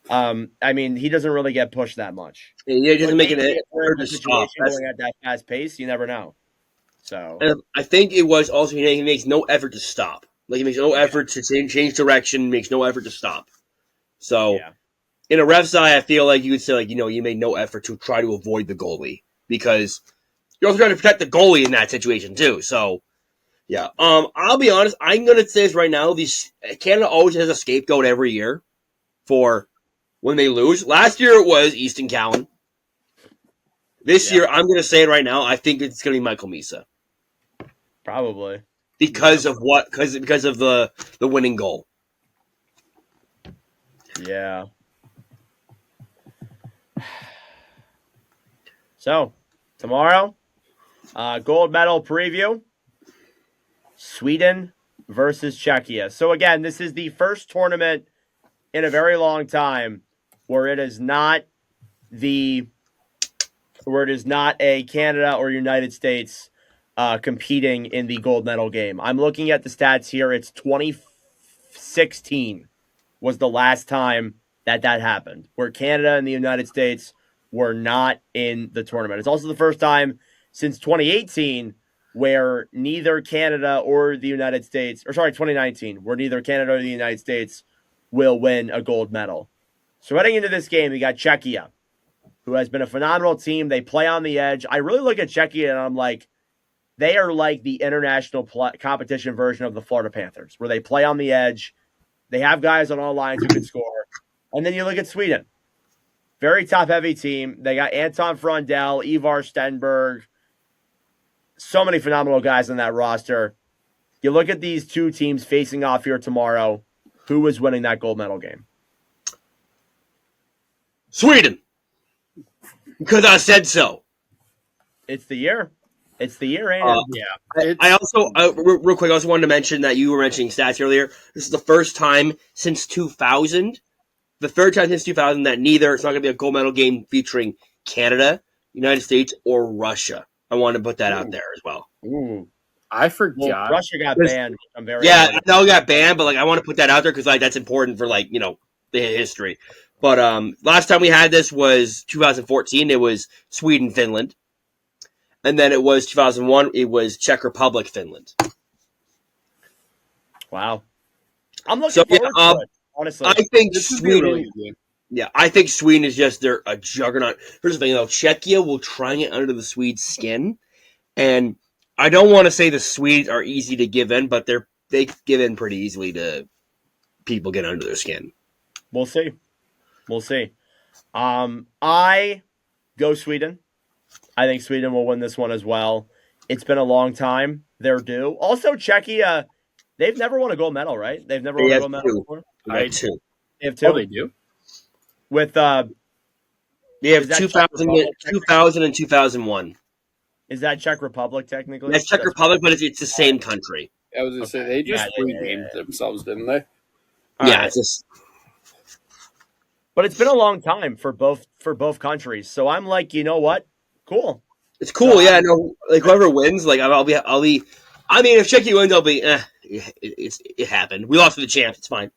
he doesn't really get pushed that much. Yeah, he doesn't make it hard to stop. Going at that fast pace, you never know. So I think it was also he makes no effort to stop. Like, he makes no effort to change direction, makes no effort to stop. So. Yeah. In a ref's eye, I feel like you would say, you made no effort to try to avoid the goalie, because you're also trying to protect the goalie in that situation too. So, yeah. I'll be honest. I'm going to say this right now. Canada always has a scapegoat every year for when they lose. Last year it was Easton Cowan. This year, I'm going to say it right now. I think it's going to be Michael Misa. Probably because of what? Because of the winning goal. Yeah. So, tomorrow, gold medal preview, Sweden versus Czechia. So, again, this is the first tournament in a very long time where it is not a Canada or United States competing in the gold medal game. I'm looking at the stats here. It's 2016 was the last time that happened, where Canada and the United States were not in the tournament. It's also the first time since 2018 where neither Canada or the United States, 2019, where neither Canada or the United States will win a gold medal. So heading into this game, we got Czechia, who has been a phenomenal team. They play on the edge. I really look at Czechia and I'm like, they are like the international competition version of the Florida Panthers, where they play on the edge. They have guys on all lines who can score. And then you look at Sweden. Very top-heavy team. They got Anton Frondell, Ivar Stenberg. So many phenomenal guys on that roster. You look at these two teams facing off here tomorrow. Who is winning that gold medal game? Sweden. Because I said so. It's the year. Ain't it? Yeah. I also, real quick, I also wanted to mention that you were mentioning stats earlier. This is the first time since 2000. The third time since 2000 that it's not going to be a gold medal game featuring Canada, United States, or Russia. I want to put that out there as well. Ooh. I forgot. Well, Russia got banned. I know it got banned, but I want to put that out there because that's important for the history. But last time we had this was 2014. It was Sweden, Finland. And then it was 2001. It was Czech Republic, Finland. Wow. I'm looking forward to it, honestly. I think This would be Sweden. really good. Yeah, I think Sweden is just they're a juggernaut. Here's the thing, though: Czechia will try and get under the Swedes' skin, and I don't want to say the Swedes are easy to give in, but they give in pretty easily to people get under their skin. We'll see. I go Sweden. I think Sweden will win this one as well. It's been a long time. They're due. Also, Czechia, they've never won a gold medal, right? They've never won a gold medal before. They have two. They have two. Oh, they do. With They have 2000 and 2001. Is that Czech Republic technically? That's Czech Republic, but it's the same country. I was going to say, they just renamed themselves, didn't they? Yeah, it's just. But it's been a long time for both countries, so I'm like, you know what? Cool. It's cool, yeah. No, like whoever wins, like I'll be. I mean, if Czechia wins, I'll be. It happened. We lost to the champs. It's fine.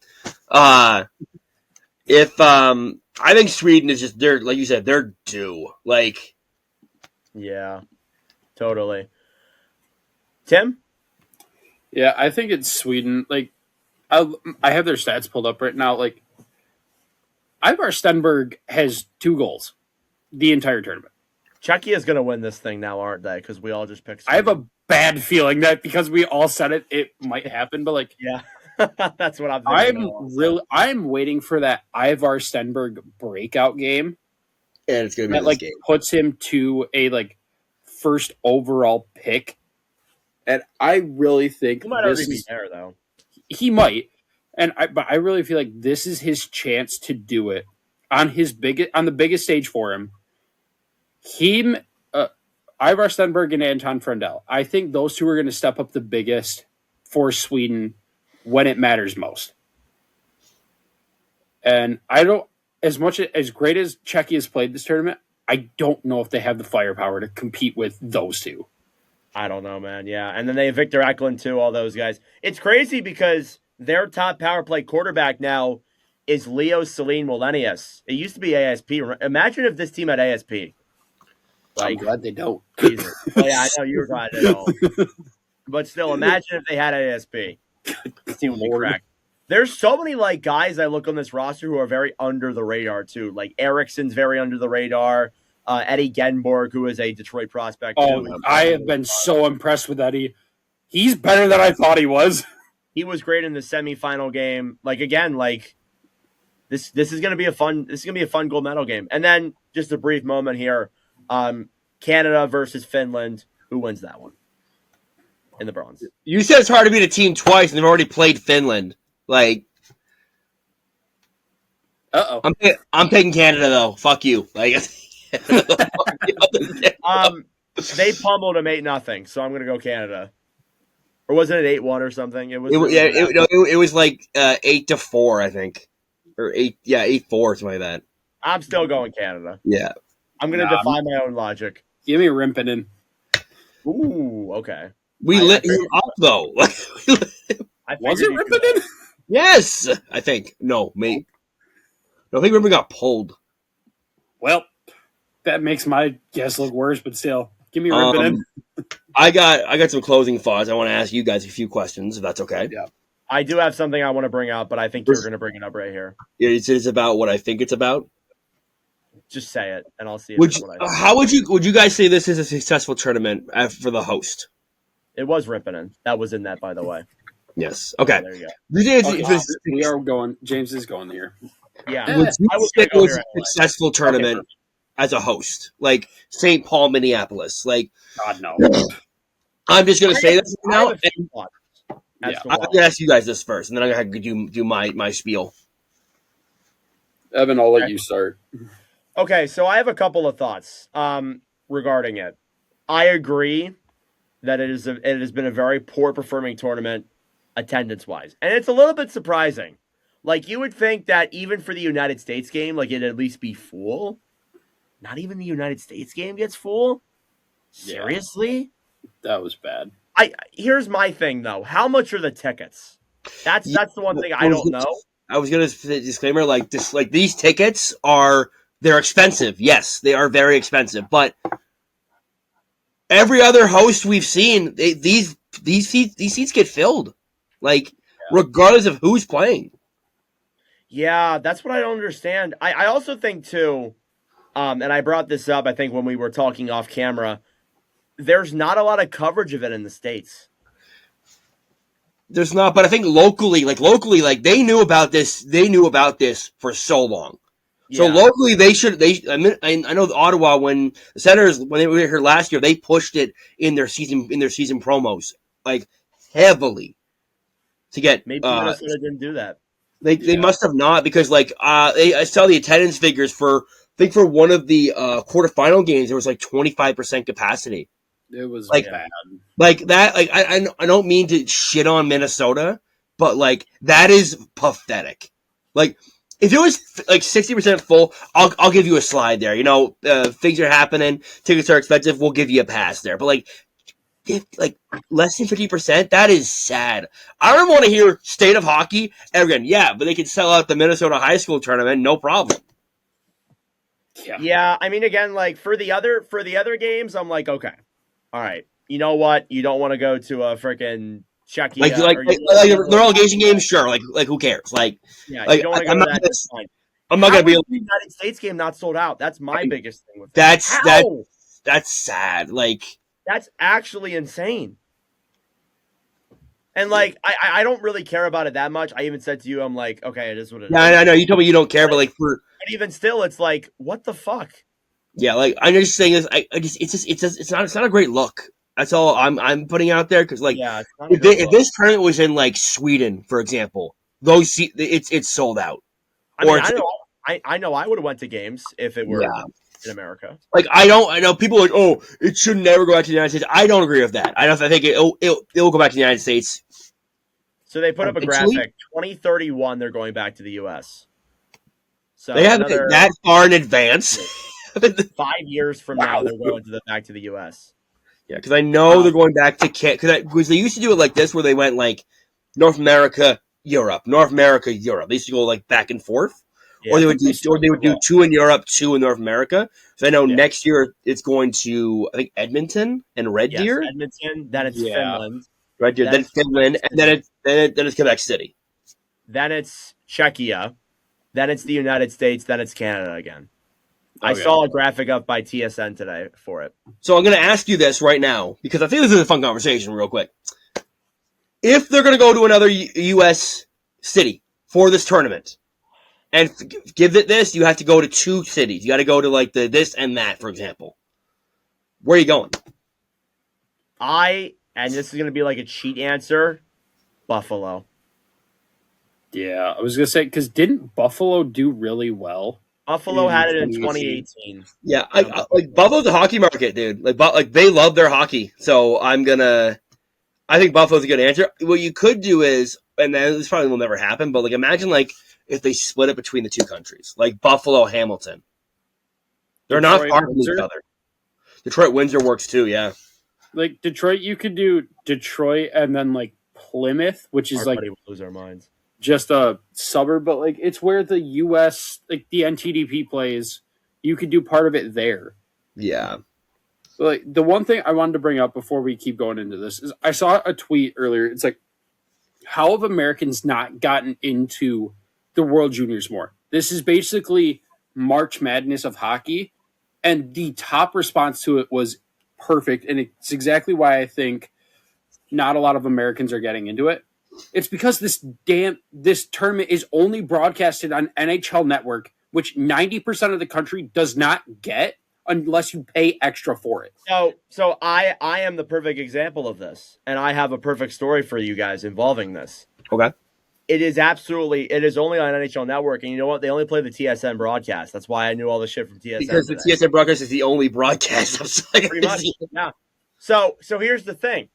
If I think Sweden is just they're like you said they're due. Like, yeah, totally. Tim? Yeah, I think it's Sweden. Like, I have their stats pulled up right now. Like, Ivar Stenberg has 2 goals the entire tournament. Czechia is going to win this thing now, aren't they? Because we all just picked Sweden. I have a bad feeling that because we all said it, it might happen. But like, yeah, that's what I'm thinking. I'm waiting for that Ivar Stenberg breakout game, and it's going to be that like game. Puts him to a like first overall pick. And I really think he might already be there, though. He might, but I really feel like this is his chance to do it on the biggest stage for him. Ivar Stenberg and Anton Frendell. I think those two are going to step up the biggest for Sweden when it matters most. And I don't, as great as Czechia has played this tournament, I don't know if they have the firepower to compete with those two. I don't know, man. Yeah. And then they have Victor Eklund, too, all those guys. It's crazy because their top power play quarterback now is Leo Celine Molenius. It used to be ASP. Imagine if this team had ASP. I'm glad they don't. Jesus. Oh, yeah, I know you were glad they don't. But still, imagine if they had ASP. This team would be cracked. There's so many like guys I look on this roster who are very under the radar, too. Like Ericsson's very under the radar. Eddie Genborg, who is a Detroit prospect. Oh, I have been so impressed with Eddie. He's better than I thought he was. He was great in the semifinal game. Like again, like this is gonna be a fun gold medal game. And then just a brief moment here. Canada versus Finland. Who wins that one? In the bronze. You said it's hard to beat a team twice, and they've already played Finland. Like, I'm taking Canada though. Fuck you. Like, they pummeled them 8-0, so I'm gonna go Canada. Or wasn't it 8-1 or something? It was like 8-4, I think, or 8-4, something like that. I'm still going Canada. Yeah. I'm going to defy my own logic. Give me Rimpinen. Ooh, okay. We lit him up, though. Was it Rimpinen? Yes, I think. No, mate. No, I think Rimpinen got pulled. Well, that makes my guess look worse, but still. Give me Rimpinen. I got some closing thoughts. I want to ask you guys a few questions, if that's okay. Yeah. I do have something I want to bring up, but I think you're going to bring it up right here. It's about what I think it's about. Just say it, and I'll see. How would you guys say this is a successful tournament for the host? It was Rimpinen. That was in that, by the way. Yes. Okay. There you go. We are going. James is going here. Yeah. Would you say it was a successful tournament as a host, like St. Paul, Minneapolis? Like, God no. I'm just going to say this now. I'm going to ask you guys this first, and then I'm going to do my spiel. Evan, I'll let you start. Okay, so I have a couple of thoughts regarding it. I agree that it has been a very poor performing tournament attendance-wise. And it's a little bit surprising. Like, you would think that even for the United States game, like, it'd at least be full. Not even the United States game gets full? Seriously? Yeah, that was bad. Here's my thing, though. How much are the tickets? That's the one thing I don't know. I was gonna say disclaimer like this, like these tickets they're expensive. Yes, they are very expensive, but every other host we've seen, these seats get filled, like regardless of who's playing. Yeah, that's what I don't understand. I also think too, and I brought this up, I think, when we were talking off camera, there's not a lot of coverage of it in the States. There's not, but I think locally, like they knew about this. They knew about this for so long. So locally, they should. I know Ottawa, when the Senators, when they were here last year, they pushed it in their season promos like heavily to get. Maybe Minnesota didn't do that. They must have not, because like I saw the attendance figures for, I think for one of the quarterfinal games there was like 25% capacity. It was like bad. Like that. Like I don't mean to shit on Minnesota, but like that is pathetic. Like if it was like 60% full, I'll give you a slide there. You know, things are happening, tickets are expensive. We'll give you a pass there. But like less than 50%, that is sad. I don't want to hear state of hockey ever again. Yeah, but they can sell out the Minnesota high school tournament, no problem. Yeah. I mean, again, like for the other games, I'm like, okay, all right. You know what? You don't want to go to a freaking Czechia, like the relegation games, sure. Like who cares? Like, yeah, like you don't want to go to that. That's fine. I'm not going to be the United States game not sold out. That's my biggest thing with that. That's sad. Like, that's actually insane. And like, I don't really care about it that much. I even said to you, I'm like, okay, it is what it is. Yeah, I know. You told me you don't care, but like and even still, it's like, what the fuck? Yeah, like I'm just saying this. It's not a great look. That's all I'm putting out there, because like if this tournament was in like Sweden, for example, those it's sold out. I mean, I know I would have went to games if it were in America. Like I know people are like, oh, it should never go back to the United States. I don't agree with that. I think it'll go back to the United States. So they put up a graphic. 2031, they're going back to the U.S. So they haven't that far in advance. 5 years from now, they're going back to the U.S. Yeah, because I know they're going back to because they used to do it like this, where they went like North America, Europe, North America, Europe. They used to go like back and forth, or they would do 2 in Europe, 2 in North America. So I know next year it's going to, I think, Edmonton and Red Deer. Edmonton, then it's Finland. Red Deer, then Finland, and then it's Quebec City. Then it's Czechia. Then it's the United States. Then it's Canada again. I saw a graphic up by TSN today for it. So I'm going to ask you this right now, because I think this is a fun conversation real quick. If they're going to go to another U.S. city for this tournament and give it this, you have to go to 2 cities. You got to go to like the this and that, for example. Where are you going? And this is going to be like a cheat answer, Buffalo. Yeah, I was going to say, because didn't Buffalo do really well? Buffalo had it in 2018. Yeah, like Buffalo's a hockey market, dude. Like they love their hockey. So I think Buffalo's a good answer. What you could do is, and this probably will never happen, but like imagine like if they split it between the 2 countries, like Buffalo, Hamilton. They're not far from each other. Detroit, Windsor works too. Yeah, like Detroit, you could do Detroit and then like Plymouth, which is like will lose our minds. Just a suburb, but like it's where the U.S. like the NTDP plays. You could do part of it there. Yeah. Like the one thing I wanted to bring up before we keep going into this is I saw a tweet earlier. It's like, how have Americans not gotten into the World Juniors more? This is basically March Madness of hockey, and the top response to it was perfect, and it's exactly why I think not a lot of Americans are getting into it. It's because this tournament is only broadcasted on NHL Network, which 90% of the country does not get unless you pay extra for it. So I am the perfect example of this, and I have a perfect story for you guys involving this. Okay. It is only on NHL Network, and you know what? They only play the TSN broadcast. That's why I knew all the shit from TSN. Because the TSN broadcast is the only broadcast. Pretty much, yeah. So here's the thing.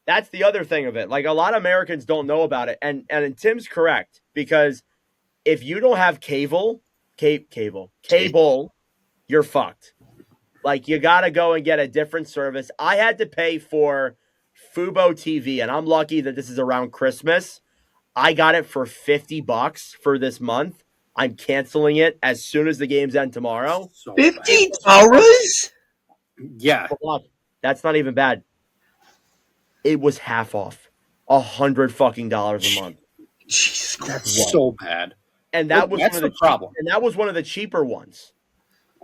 That's the other thing of it. Like, a lot of Americans don't know about it. And Tim's correct, because if you don't have cable, you're fucked. Like, you got to go and get a different service. I had to pay for Fubo TV, and I'm lucky that this is around Christmas. I got it for $50 for this month. I'm canceling it as soon as the games end tomorrow. So $50? yeah. That's not even bad. It was half off. $100 a month. Jesus Christ. That's so bad. And that was That's one of the problem. And that was one of the cheaper ones.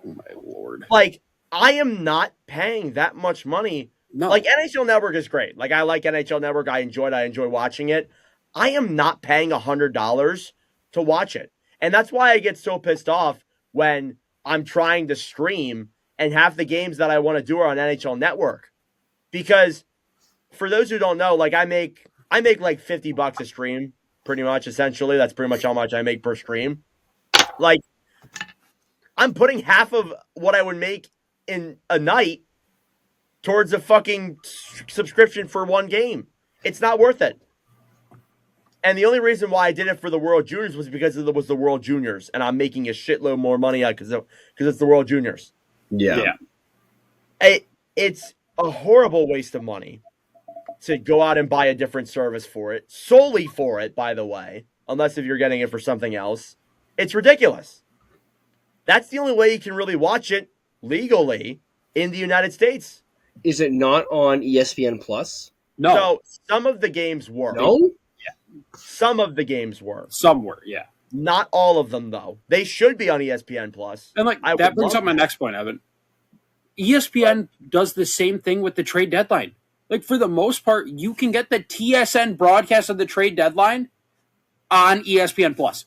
Oh my lord. Like, I am not paying that much money. No. Like, NHL Network is great. Like, I like NHL Network. I enjoy watching it. I am not paying $100 to watch it. And that's why I get so pissed off when I'm trying to stream and half the games that I want to do are on NHL Network. Because for those who don't know, like I make like $50 a stream, pretty much, essentially. That's pretty much how much I make per stream. Like, I'm putting half of what I would make in a night towards a fucking subscription for one game. It's not worth it. And the only reason why I did it for the World Juniors was because it was the World Juniors, and I'm making a shitload more money because it's the World Juniors. Yeah. It's a horrible waste of money to go out and buy a different service for it, solely for it, by the way, unless if you're getting it for something else. It's ridiculous. That's the only way you can really watch it legally in the United States. Is it not on ESPN Plus? No. So some of the games were. No? Some of the games were. Some were, yeah. Not all of them, though. They should be on ESPN Plus. And that brings up my next point, Evan. ESPN does the same thing with the trade deadline. Like, for the most part, you can get the TSN broadcast of the trade deadline on ESPN Plus.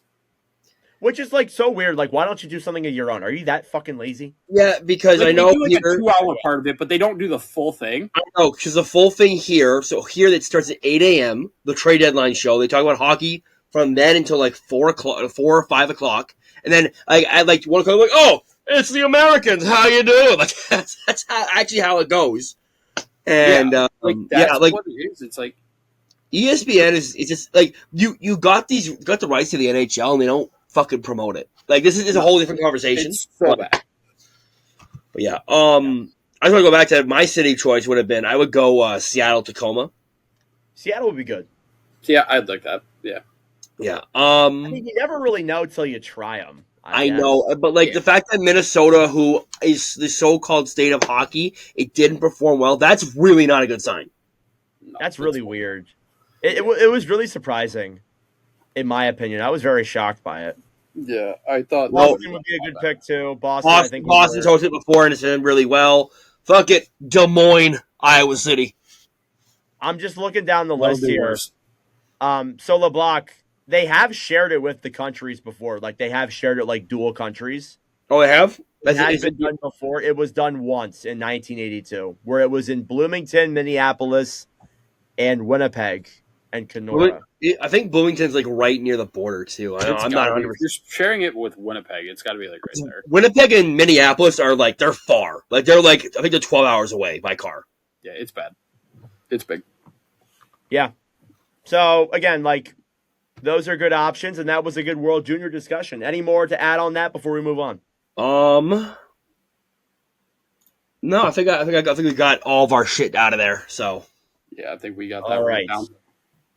Which is, like, so weird. Like, why don't you do something of your own? Are you that fucking lazy? Yeah, because Like, I know they do like a 2-hour part of it, but they don't do the full thing. I know, because the full thing here, so here it starts at 8 a.m., the trade deadline show. They talk about hockey from then until like 4 or 5 o'clock. And then I like one o'clock, like, oh, it's the Americans. How you doing? Like, that's how it goes. And that's what it is. It's like ESPN is just like you got the rights to the NHL and they don't fucking promote it. Like, this is a whole different conversation. It's so bad. But yeah, I just want to go back to my city choice would have been, I would go Seattle, Tacoma. Seattle would be good. Yeah, I'd like that. Yeah. Yeah. I mean, you never really know till you try them. I know, but like the fact that Minnesota, who is the so-called state of hockey, it didn't perform well, that's really not a good sign. No, that's really weird. It was really surprising, in my opinion. I was very shocked by it. Yeah, I thought Boston would be a good pick too. Boston I think Boston's hosted before and it's done really well. Fuck it, Des Moines, Iowa City. I'm just looking down the list here. So LeBlanc, they have shared it with the countries before. Like, they have shared it like dual countries. Oh, they have? It has been done before. It was done once in 1982, where it was in Bloomington, Minneapolis, and Winnipeg and Kenora. I think Bloomington's like right near the border too. I'm not 100%. You're sharing it with Winnipeg. It's got to be like right there. Winnipeg and Minneapolis are like, they're far. Like, they're like, I think they're 12 hours away by car. Yeah, it's bad. It's big. Yeah. So again, like, those are good options, and that was a good World Junior discussion. Any more to add on that before we move on? No, I think we got all of our shit out of there. So yeah, I think we got that all right. down.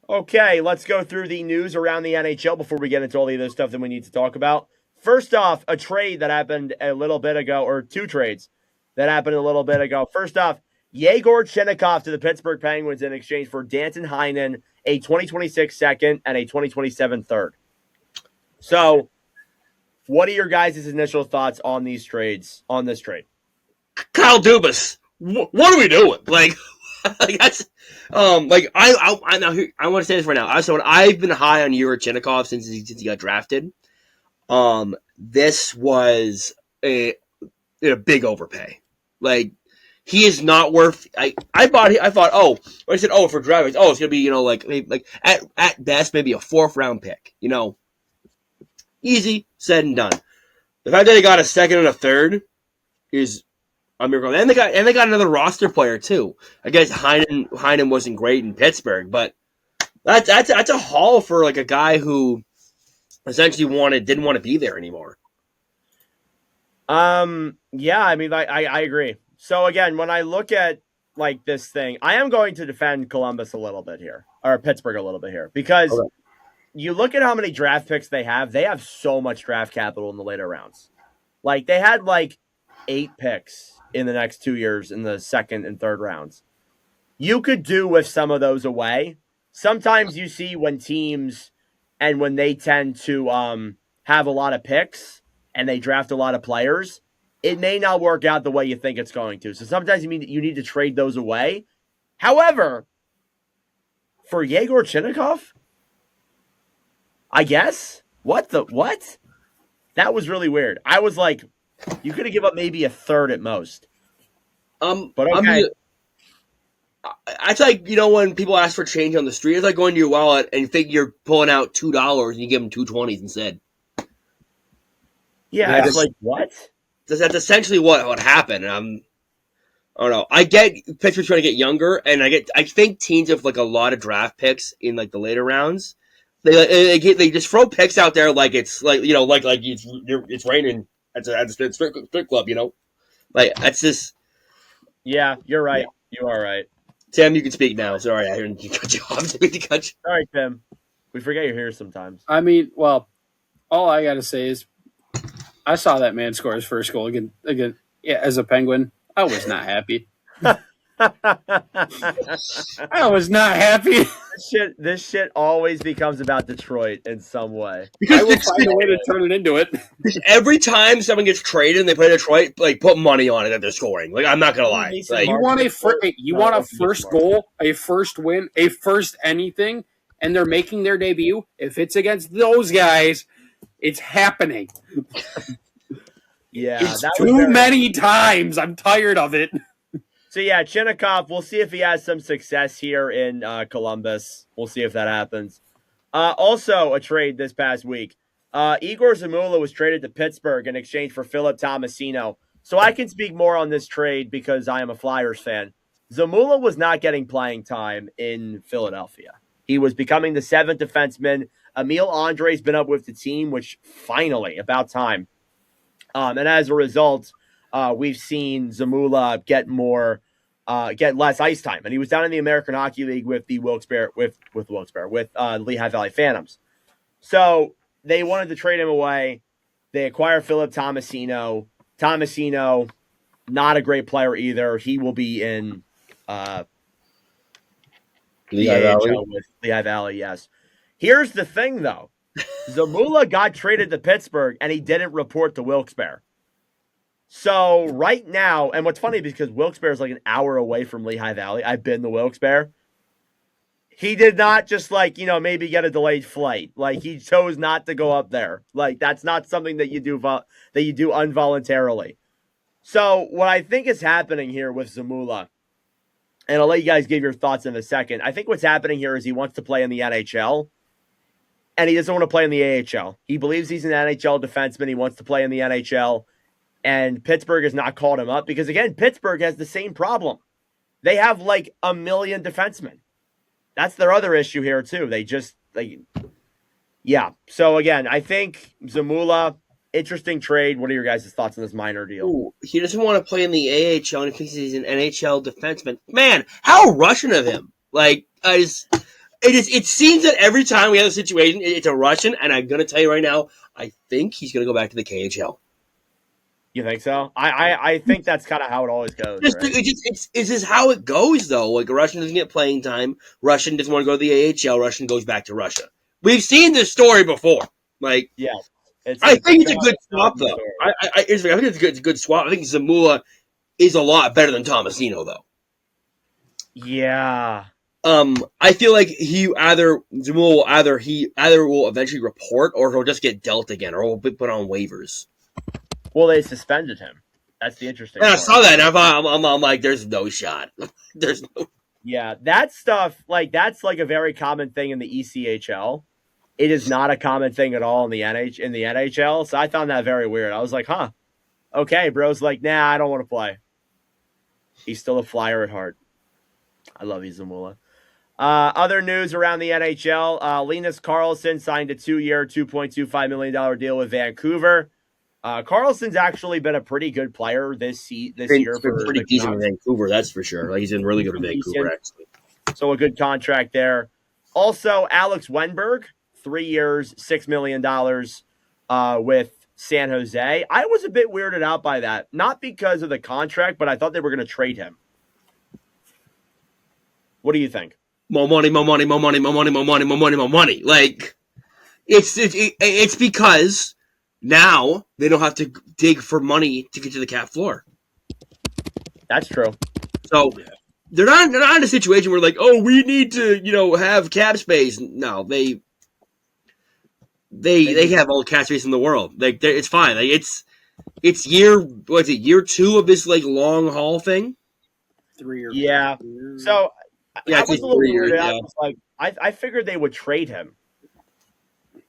Okay, let's go through the news around the NHL before we get into all the other stuff that we need to talk about. First off, a trade that happened a little bit ago, or two trades that happened a little bit ago. First off, Yegor Chinakhov to the Pittsburgh Penguins in exchange for Danton Heinen, a 2026 second and a 2027 third. So, what are your guys' initial thoughts on these trades, on this trade? Kyle Dubas, what are we doing? Like that's like I now here, I want to say this right now. So I've been high on Yegor Chinakhov since he got drafted. This was a big overpay. Like, he is not worth. I thought for drafting, it's gonna be like at best maybe a 4th round pick. Easy said and done. The fact that they got a second and a third is a miracle. And they got another roster player too. I guess Heinen wasn't great in Pittsburgh, but that's a haul for like a guy who essentially didn't want to be there anymore. Yeah, I mean, I agree. So again, when I look at like this thing, I am going to defend Columbus a little bit here, or Pittsburgh a little bit here, because you look at how many draft picks they have so much draft capital in the later rounds. Like, they had like 8 picks in the next 2 years in the second and third rounds. You could do with some of those away. Sometimes you see when teams and when they tend to have a lot of picks and they draft a lot of players, it may not work out the way you think it's going to. So sometimes you need to trade those away. However, for Yegor Chinnikov, I guess? What? That was really weird. I was like, you could have given up maybe a third at most. But okay. It's like, when people ask for change on the street, it's like going to your wallet and you think you're pulling out $2 and you give them $2.20s instead. Yeah, it's like, what? That's essentially what happened. I don't know. I get Pittsburgh trying to get younger, and I think teams have like a lot of draft picks in like the later rounds. They just throw picks out there like it's like it's raining at the strip club. Like that's just. Yeah, you're right. Yeah. You are right. Tim, you can speak now. Sorry, I didn't cut you off. Sorry, Tim. We forget you're here sometimes. I mean, well, all I got to say is I saw that man score his first goal again. As a Penguin. I was not happy. I was not happy. This shit always becomes about Detroit in some way. Because I will find a way to turn it into it. Every time someone gets traded and they play Detroit, like put money on it that they're scoring. Like I'm not gonna lie. Like, you want a first goal, a first win, a first anything, and they're making their debut. If it's against those guys, it's happening. Yeah, it's too many times. I'm tired of it. So, yeah, Chinnikov, we'll see if he has some success here in Columbus. We'll see if that happens. Also, a trade this past week. Igor Zamula was traded to Pittsburgh in exchange for Philip Tomasino. So I can speak more on this trade because I am a Flyers fan. Zamula was not getting playing time in Philadelphia. He was becoming the 7th defenseman. Emil Andre's been up with the team, which finally, about time. And as a result, we've seen Zamula get less ice time, and he was down in the American Hockey League with the Lehigh Valley Phantoms. So they wanted to trade him away. They acquired Philip Tomasino. Tomasino, not a great player either. He will be in Lehigh Valley. With Lehigh Valley, yes. Here's the thing, though. Zamula got traded to Pittsburgh, and he didn't report to Wilkes-Barre. So right now, and what's funny because Wilkes-Barre is like an hour away from Lehigh Valley. I've been to Wilkes-Barre. He did not just maybe get a delayed flight. Like he chose not to go up there. Like that's not something that you do involuntarily. So what I think is happening here with Zamula, and I'll let you guys give your thoughts in a second. I think what's happening here is he wants to play in the NHL. And he doesn't want to play in the AHL. He believes he's an NHL defenseman. He wants to play in the NHL. And Pittsburgh has not called him up because, again, Pittsburgh has the same problem. They have like 1 million defensemen. That's their other issue here, too. Yeah. So, again, I think Zamula, interesting trade. What are your guys' thoughts on this minor deal? Ooh, he doesn't want to play in the AHL and he thinks he's an NHL defenseman. Man, how Russian of him. Like, It seems that every time we have a situation, it's a Russian, and I'm going to tell you right now, I think he's going to go back to the KHL. You think so? I think that's kind of how it always goes. Right? It's just how it goes, though. Like, a Russian doesn't get playing time. Russian doesn't want to go to the AHL. Russian goes back to Russia. We've seen this story before. Like, yeah, I think it's a good swap, though. I think it's a good swap. I think Zamula is a lot better than Tomasino, though. Yeah. I feel like Zamula will eventually report, or he'll just get dealt again, or he'll be put on waivers. Well, they suspended him. That's the interesting part. I saw that, and I'm like, there's no shot. There's no. Yeah, that stuff, that's a very common thing in the ECHL. It is not a common thing at all in the NHL, so I found that very weird. I was like, huh, okay, bro's like, nah, I don't want to play. He's still a Flyer at heart. I love you, Zamula. Other news around the NHL, Linus Karlsson signed a 2-year, $2.25 million deal with Vancouver. Karlsson's actually been a pretty good player this year. He's been pretty decent with Vancouver, that's for sure. Like, he's been really good with Vancouver, actually. So a good contract there. Also, Alex Wenberg, 3 years, $6 million with San Jose. I was a bit weirded out by that, not because of the contract, but I thought they were going to trade him. What do you think? More money, more money, more money, more money, more money, more money, more money. Like, it's because now they don't have to dig for money to get to the cap floor. That's true. So they're not in a situation where like, oh, we need to have cap space. No, they have all the cap space in the world. Like it's fine. Like it's year 2 of this like long haul thing. 3 or yeah. 4 years. So yeah, I was a little weird. Yeah. I figured they would trade him.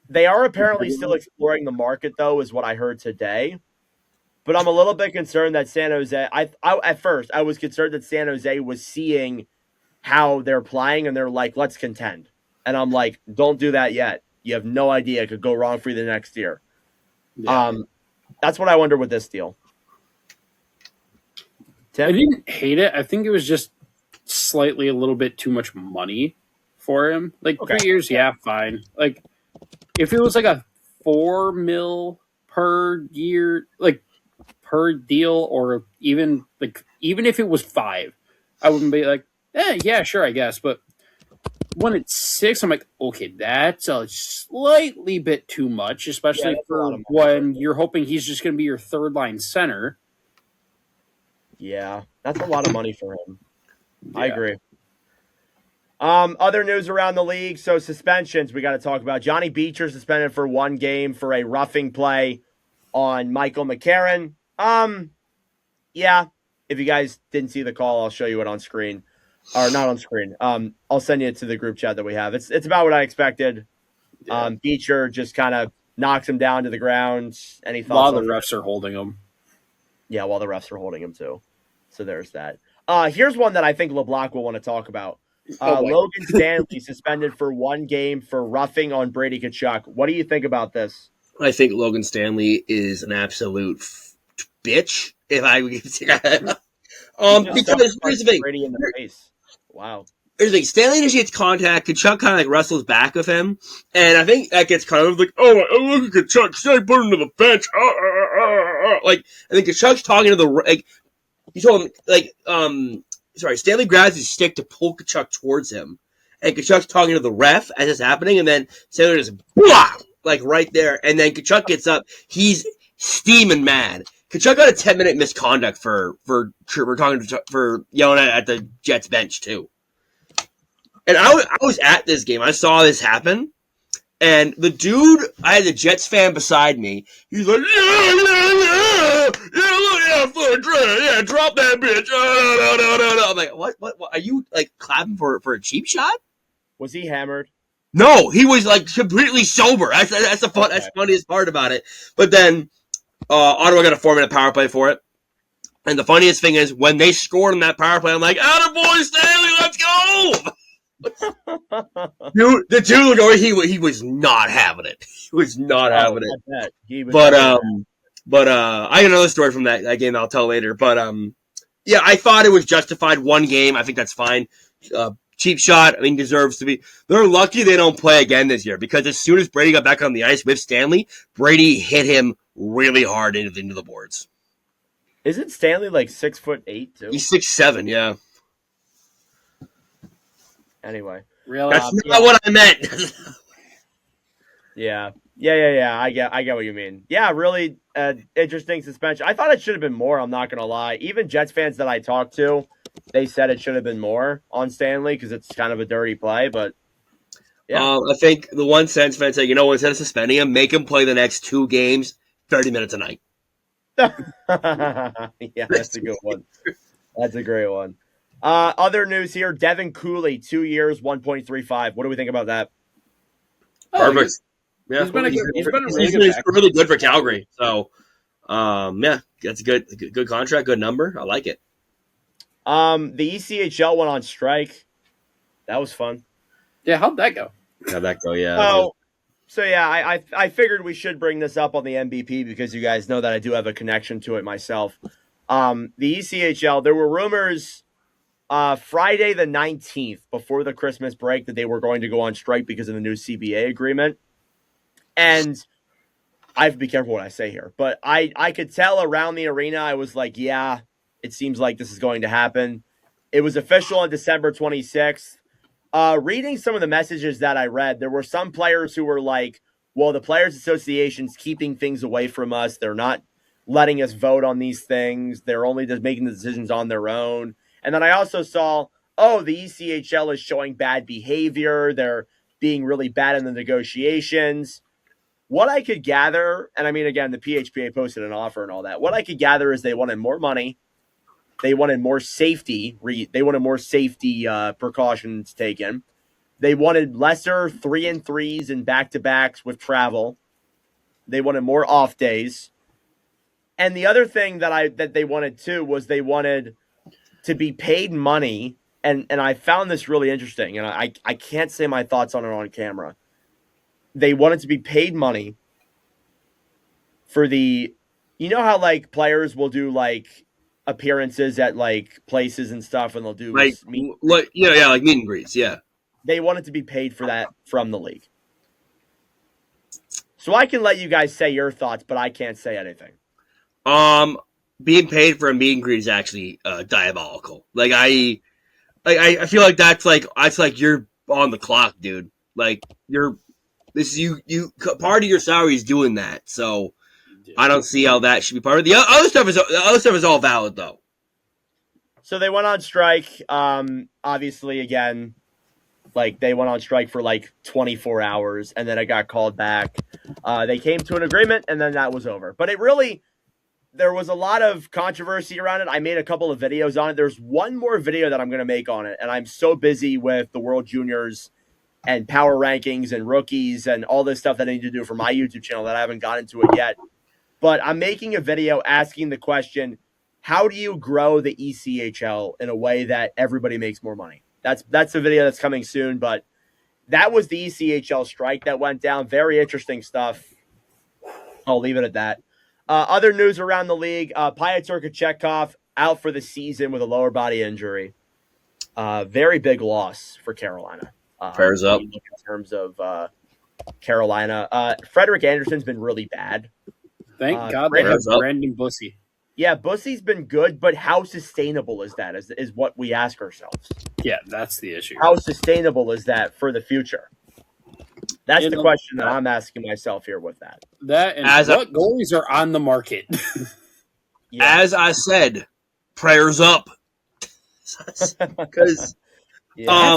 They are apparently still exploring the market, though, is what I heard today. But I'm a little bit concerned that San Jose. At first I was concerned that San Jose was seeing how they're playing, and they're like, "Let's contend." And I'm like, "Don't do that yet. You have no idea. It could go wrong for you the next year." Yeah. That's what I wonder with this deal. Tim? I didn't hate it. I think it was just slightly a little bit too much money for him. Like 3 years, yeah, fine. Like if it was like a $4 million per year, like per deal, or even if it was 5, I wouldn't be like, yeah, sure, I guess. But when it's 6, I'm like, okay, that's a slightly bit too much, especially for when you're hoping he's just going to be your third line center. Yeah, that's a lot of money for him. Yeah. I agree. Other news around the league. So suspensions we got to talk about. Johnny Beecher suspended for 1 game for a roughing play on Michael McCarron. Yeah, if you guys didn't see the call, I'll show you it on screen. Or not on screen. I'll send you to the group chat that we have. It's about what I expected. Yeah. Beecher just kind of knocks him down to the ground. Any thoughts? While the refs are holding him. Yeah, while the refs are holding him too. So there's that. Here's one that I think LeBlanc will want to talk about. Logan Stanley suspended for 1 game for roughing on Brady Tkachuk. What do you think about this? I think Logan Stanley is an absolute bitch. If I would because here's the thing. Brady in the face. Wow. Here's the thing. Stanley initiates contact. Tkachuk kind of like wrestles back with him, and I think that gets kind of like, oh look at Tkachuk. Stanley put him to the bench. Like I think Tkachuk's talking to the like. He told him like Stanley grabs his stick to pull Tkachuk towards him, and Tkachuk's talking to the ref as it's happening, and then Stanley just blah, like right there, and then Tkachuk gets up. He's steaming mad. Tkachuk got a 10-minute misconduct for yelling at the Jets bench too. And I was at this game. I saw this happen, and the dude, I had the Jets fan beside me. He's like, yeah, drop that bitch. No. I'm like, what? Are you like clapping for a cheap shot? Was he hammered? No, he was like completely sober. That's the funniest part about it. But then Ottawa got a 4-minute power play for it. And the funniest thing is when they scored on that power play, I'm like, attaboy, Stanley, let's go! Dude, the dude looked over, he was not having it. He was not having it. But I got another story from that game that I'll tell later. But yeah, I thought it was justified. 1 game, I think that's fine. Cheap shot, I mean, deserves to be. They're lucky they don't play again this year because as soon as Brady got back on the ice with Stanley, Brady hit him really hard into the boards. Isn't Stanley like 6'8" too? He's 6'7", yeah. Anyway, that's not what I meant. Yeah. I get what you mean. Yeah, really interesting suspension. I thought it should have been more. I'm not gonna lie. Even Jets fans that I talked to, they said it should have been more on Stanley because it's kind of a dirty play. But yeah, I think the one sense fan said, instead of suspending him, make him play the next 2 games, 30 minutes a night. Yeah, that's a good one. That's a great one. Other news here: Devin Cooley, 2 years, 1.35. What do we think about that? Perfect. Yeah, he's been really good for Calgary. So, yeah, that's a good contract, good number. I like it. The ECHL went on strike. That was fun. Yeah, how'd that go? How'd that go? Yeah. So yeah, I figured we should bring this up on the MVP because you guys know that I do have a connection to it myself. The ECHL, there were rumors Friday the 19th, before the Christmas break, that they were going to go on strike because of the new CBA agreement. And I have to be careful what I say here, but I could tell around the arena, I was like, yeah, it seems like this is going to happen. It was official on December 26th. Reading some of the messages that I read, there were some players who were like, well, the Players Association's keeping things away from us. They're not letting us vote on these things. They're only just making the decisions on their own. And then I also saw, oh, the ECHL is showing bad behavior. They're being really bad in the negotiations. What I could gather, and I mean, again, the PHPA posted an offer and all that. What I could gather is they wanted more money. They wanted more safety. They wanted more safety precautions taken. They wanted lesser 3-and-3s and back-to-backs with travel. They wanted more off days. And the other thing that they wanted too was they wanted to be paid money. And I found this really interesting, and I can't say my thoughts on it on camera. They wanted to be paid money for you know how like players will do like appearances at like places and stuff, and they'll do like meet and greets. Yeah, they wanted to be paid for that from the league. So I can let you guys say your thoughts, but I can't say anything. Being paid for a meet and greet is actually diabolical. Like I feel like that's like you're on the clock, dude. Like you part of your salary is doing that. So I don't see how that should be part of the other stuff. The other stuff is all valid though. So they went on strike. Obviously, again, like they went on strike for like 24 hours, and then it got called back. They came to an agreement, and then that was over. But there was a lot of controversy around it. I made a couple of videos on it. There's one more video that I'm going to make on it, and I'm so busy with the World Juniors and power rankings and rookies and all this stuff that I need to do for my YouTube channel that I haven't gotten to it yet. But I'm making a video asking the question, how do you grow the ECHL in a way that everybody makes more money? That's a video that's coming soon, but that was the ECHL strike that went down. Very interesting stuff. I'll leave it at that. Other news around the league, Pyotr Kochetkov out for the season with a lower body injury. Very big loss for Carolina. Prayers up. In terms of Carolina. Frederick Anderson's been really bad. Thank God they have Brandon Bussey. Yeah, Bussey's been good, but how sustainable is that is what we ask ourselves. Yeah, that's the issue. How sustainable is that for the future? That's the question that I'm asking myself here with that. That and what goalies are on the market? Yeah. As I said, prayers up. Because, yeah,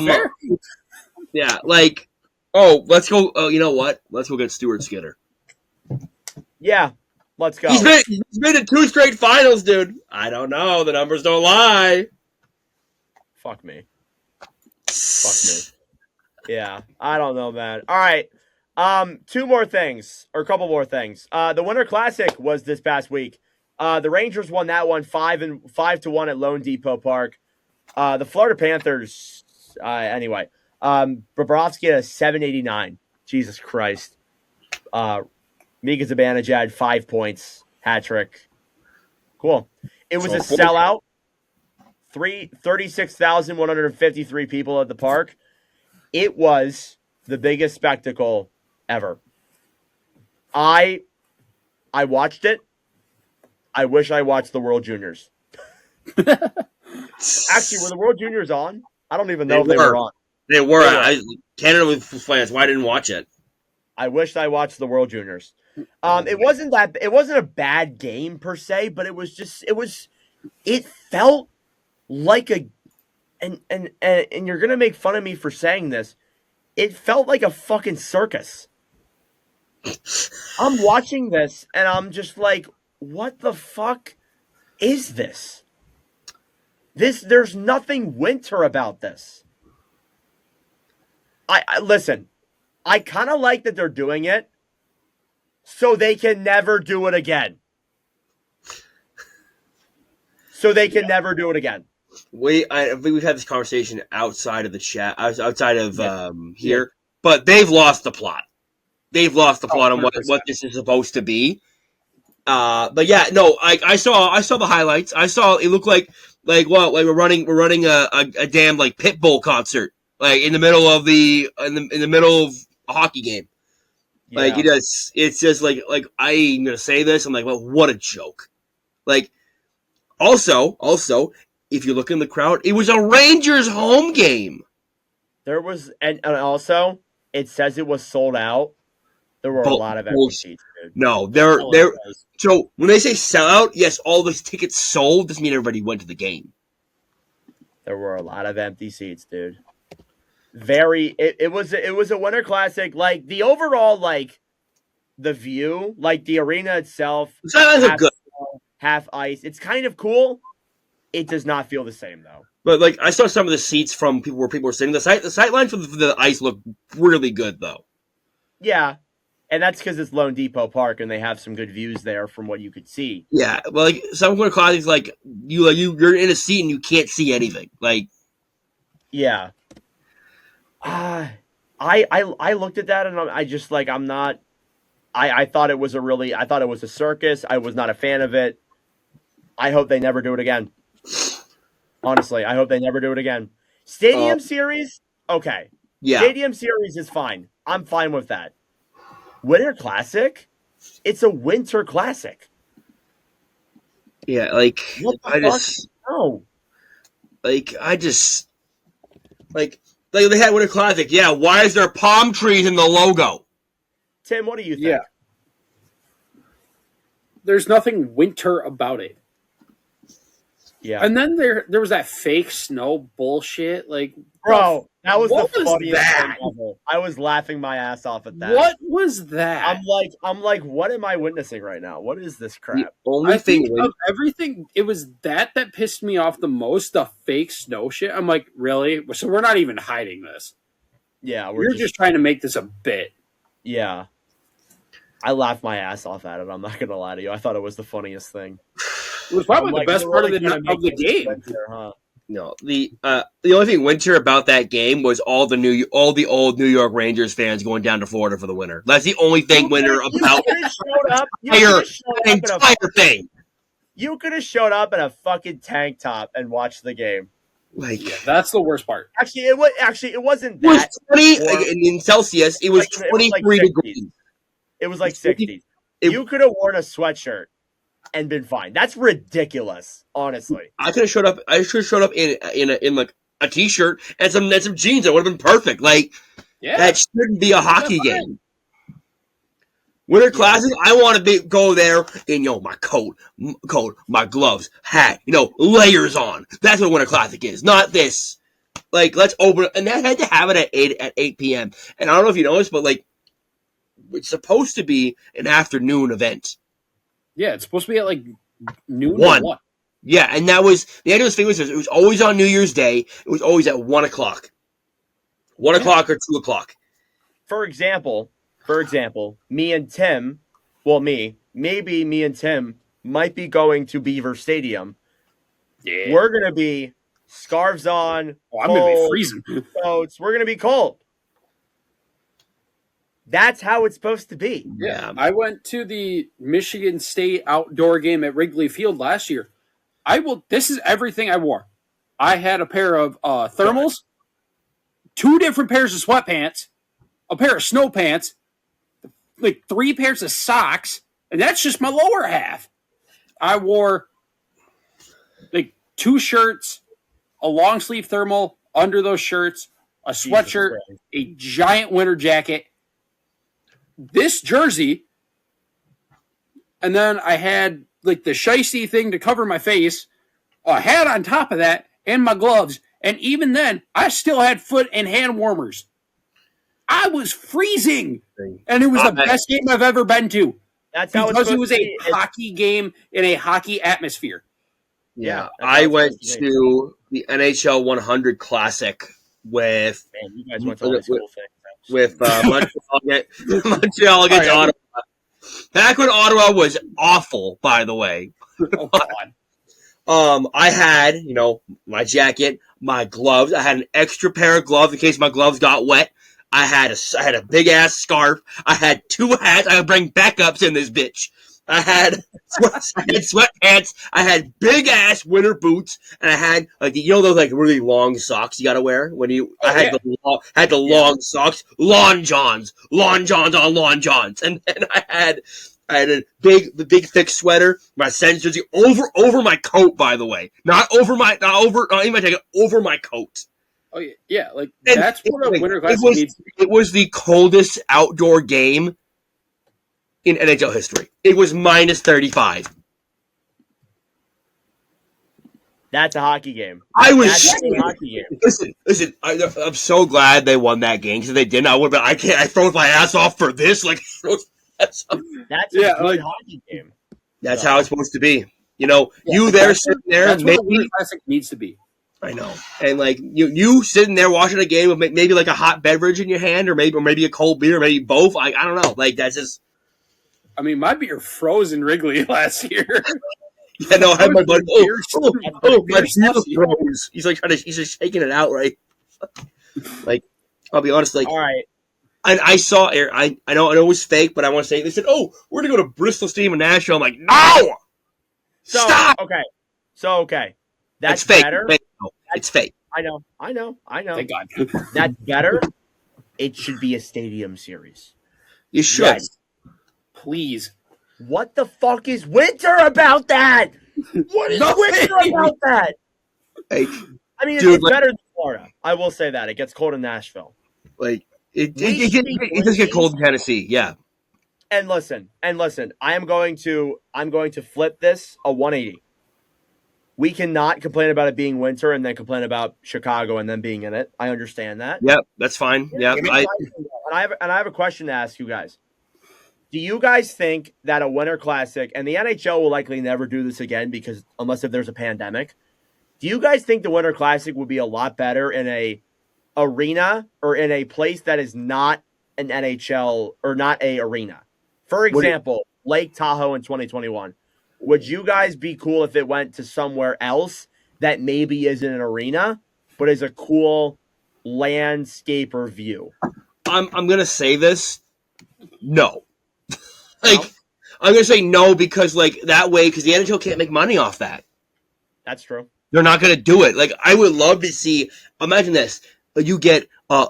like, let's go. You know what? Let's go get Stuart Skinner. Yeah, let's go. He's been in 2 straight finals, dude. I don't know. The numbers don't lie. Fuck me. Yeah, I don't know, man. All right. 2 more things, or a couple more things. The Winter Classic was this past week. The Rangers won that one 5-1 at Lone Depot Park. The Florida Panthers, anyway. Bobrovsky had a 789. Jesus Christ. Mika Zibanejad had 5 points, hat trick. Cool. It was a sellout. 36,153 people at the park. It was the biggest spectacle ever. I watched it. I wish I watched the World Juniors. Actually, were the World Juniors on? I don't even know if they were on. They were. Canada was playing. That's why I didn't watch it. I wished I watched the World Juniors. It wasn't a bad game per se, but it felt like and you're gonna make fun of me for saying this. It felt like a fucking circus. I'm watching this and I'm just like, what the fuck is this? There's nothing winter about this. I listen, I kind of like that they're doing it so they can never do it again. Never do it again. I think we've had this conversation outside of the chat, outside of here, but they've lost the plot. They've lost the plot on what this is supposed to be. But yeah, no, I saw the highlights. I saw it looked like we're running a damn like Pitbull concert, like in the middle of in the middle of a hockey game. Like it's just like I'm gonna say this. I'm like, well, what a joke. Like, also, if you look in the crowd, it was a Rangers home game. There was, and also it says it was sold out. There were a lot of empty seats, dude. No, there. So when they say sell out, yes, all those tickets sold. Doesn't mean everybody went to the game. There were a lot of empty seats, dude. It was a Winter Classic. Like the overall, like the view, like the arena itself, half ice. It's kind of cool. It does not feel the same though. But like I saw some of the seats from people were sitting. The sight lines for the ice look really good though. Yeah, and that's because it's Lone Depot Park and they have some good views there from what you could see. Yeah, well, like some Winter Classics, like you're in a seat and you can't see anything. Like, yeah. I looked at that and I just like I'm not. I thought it was a circus. I was not a fan of it. I hope they never do it again. Honestly, I hope they never do it again. Stadium Series, okay. Yeah. Stadium Series is fine. I'm fine with that. Winter Classic, it's a Winter Classic. Yeah, like I just like they had Winter Classic. Yeah, why is there palm trees in the logo? Tim, what do you think? Yeah. There's nothing winter about it. Yeah. And then there was that fake snow bullshit. Like, bro, that was the funniest that? thing ever. I was laughing my ass off at that. What was that? I'm like, what am I witnessing right now? What is this crap? The only thing of everything, it was that pissed me off the most. The fake snow shit. I'm like, really? So we're not even hiding this. Yeah, we're just trying to make this a bit. Yeah. I laughed my ass off at it. I'm not gonna lie to you. I thought it was the funniest thing. It was probably the best part of the game. Winter, huh? No, the only thing winter about that game was all the old New York Rangers fans going down to Florida for the winter. That's the only thing winter about the entire thing. You could have showed up in a fucking tank top and watched the game. Like, yeah, that's the worst part. Actually, it wasn't that. It was 20 in Celsius. It was 23 degrees. It was like 60. You could have worn a sweatshirt and been fine. That's ridiculous, honestly. I could have showed up. I should have showed up in like a t-shirt and some jeans. That would have been perfect. Like, that shouldn't be a hockey game. Winter Classic, I want to go there in my coat, my gloves, hat, layers on. That's what Winter Classic is, not this. Like, let's open it, and that had to have it at 8 p.m. And I don't know if you noticed, but like, it's supposed to be an afternoon event. Yeah, it's supposed to be at like noon. 1. Yeah, and that was the idea. It was always on New Year's Day. It was always at 1 o'clock, 1 o'clock or 2 o'clock. For example, me and Tim might be going to Beaver Stadium. Yeah, we're gonna be scarves on. I'm gonna be freezing. Coats. We're gonna be cold. That's how it's supposed to be. Yeah. I went to the Michigan State outdoor game at Wrigley Field last year. This is everything I wore. I had a pair of thermals, 2 different pairs of sweatpants, a pair of snow pants, like 3 pairs of socks, and that's just my lower half. I wore like 2 shirts, a long sleeve thermal under those shirts, a sweatshirt, a giant winter jacket, this jersey, and then I had like the shiesty thing to cover my face, a hat on top of that, and my gloves. And even then, I still had foot and hand warmers. I was freezing, and it was the best game I've ever been to. That's how because it was a hockey game in a hockey atmosphere. Yeah, I went to the NHL 100 Classic with you guys went to all these cool things. With Montreal against Ottawa. Back when Ottawa was awful, by the way. Oh, God. I had, my jacket, my gloves. I had an extra pair of gloves in case my gloves got wet. I had a big ass scarf. I had 2 hats. I would bring backups in this bitch. I had sweatpants. I had big ass winter boots, and I had like those like really long socks you gotta wear when you. I had the long socks, lawn johns on lawn johns, and then I had a big thick sweater, my Sens jersey over my coat. By the way, not even my jacket, over my coat. Oh yeah, like And that's what a winter classic needs. It was the coldest outdoor game in NHL history. It was minus 35. That's a hockey game. I was That's a hockey game. Listen. I'm so glad they won that game because they didn't. I would. But I can't. I froze my ass off for this. Like That's a good hockey game. That's how it's supposed to be. You know, you there sitting there. That's what a winter classic needs to be. I know, and like you sitting there watching a game with maybe like a hot beverage in your hand, or maybe a cold beer, or maybe both. I don't know. Like that's just. I mean, my beer froze in Wrigley last year. Yeah, no, I had my buddy. My beer froze. He's like he's just shaking it out, right? Like, I'll be honest, like, all right. And I saw I know it was fake, but I want to say they said, "Oh, we're gonna go to Bristol Stadium in Nashville." I'm like, no, stop. Okay, that's fake. better. It's fake. I know. Thank God. That's better. It should be a stadium series. You should. Yes. Please. What the fuck is winter about that? What is winter about that? Like, I mean, it's better than Florida. I will say that. It gets cold in Nashville. Like, it does get cold in Tennessee, yeah. And listen, I'm going to flip this a 180. We cannot complain about it being winter and then complain about Chicago and then being in it. I understand that. Yep, that's fine. Yeah. I have a question to ask you guys. Do you guys think that a winter classic, and the NHL will likely never do this again because unless if there's a pandemic, do you guys think the winter classic would be a lot better in a arena or in a place that is not an NHL or not a arena? For example, Lake Tahoe in 2021. Would you guys be cool if it went to somewhere else that maybe isn't an arena, but is a cool landscaper view? I'm gonna say this. No. I'm gonna say no because like that way because the NHL can't make money off that. That's true. They're not gonna do it. Like I would love to see. Imagine this: you get four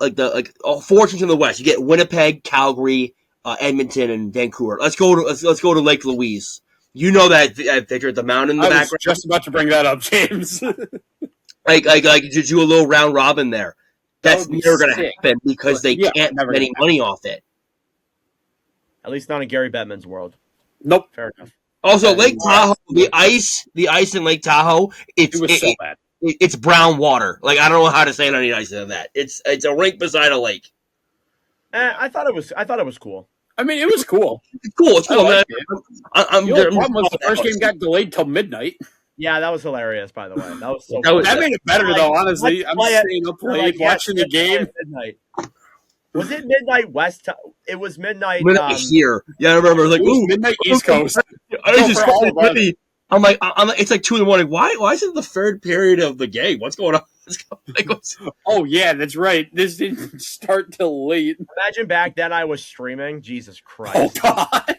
teams in the West. You get Winnipeg, Calgary, Edmonton, and Vancouver. Let's go to Lake Louise. You know that picture at the mountain in the background. I was just about to bring that up, James. like to do a little round robin there. That's never going to happen because they can't make any money off it. At least not in Gary Bettman's world. Nope. Fair enough. Also, Lake Tahoe, the ice in Lake Tahoe, it was so bad. It's brown water. Like I don't know how to say it on any ice than that. It's a rink beside a lake. I thought it was cool. I mean, it was cool. It's cool. It's cool, man. The problem was the first game got delayed till midnight. Yeah, that was hilarious, by the way. That was so that made it better, though, honestly. I'm staying up late watching the game. Midnight. Was it midnight West? It was midnight. Midnight here. Yeah, I remember. Like, midnight East Coast. I'm like, it's like 2 a.m. Why is it the third period of the game? What's going on? Oh yeah, that's right. This didn't start till late. Imagine back then I was streaming. Jesus Christ! Oh God!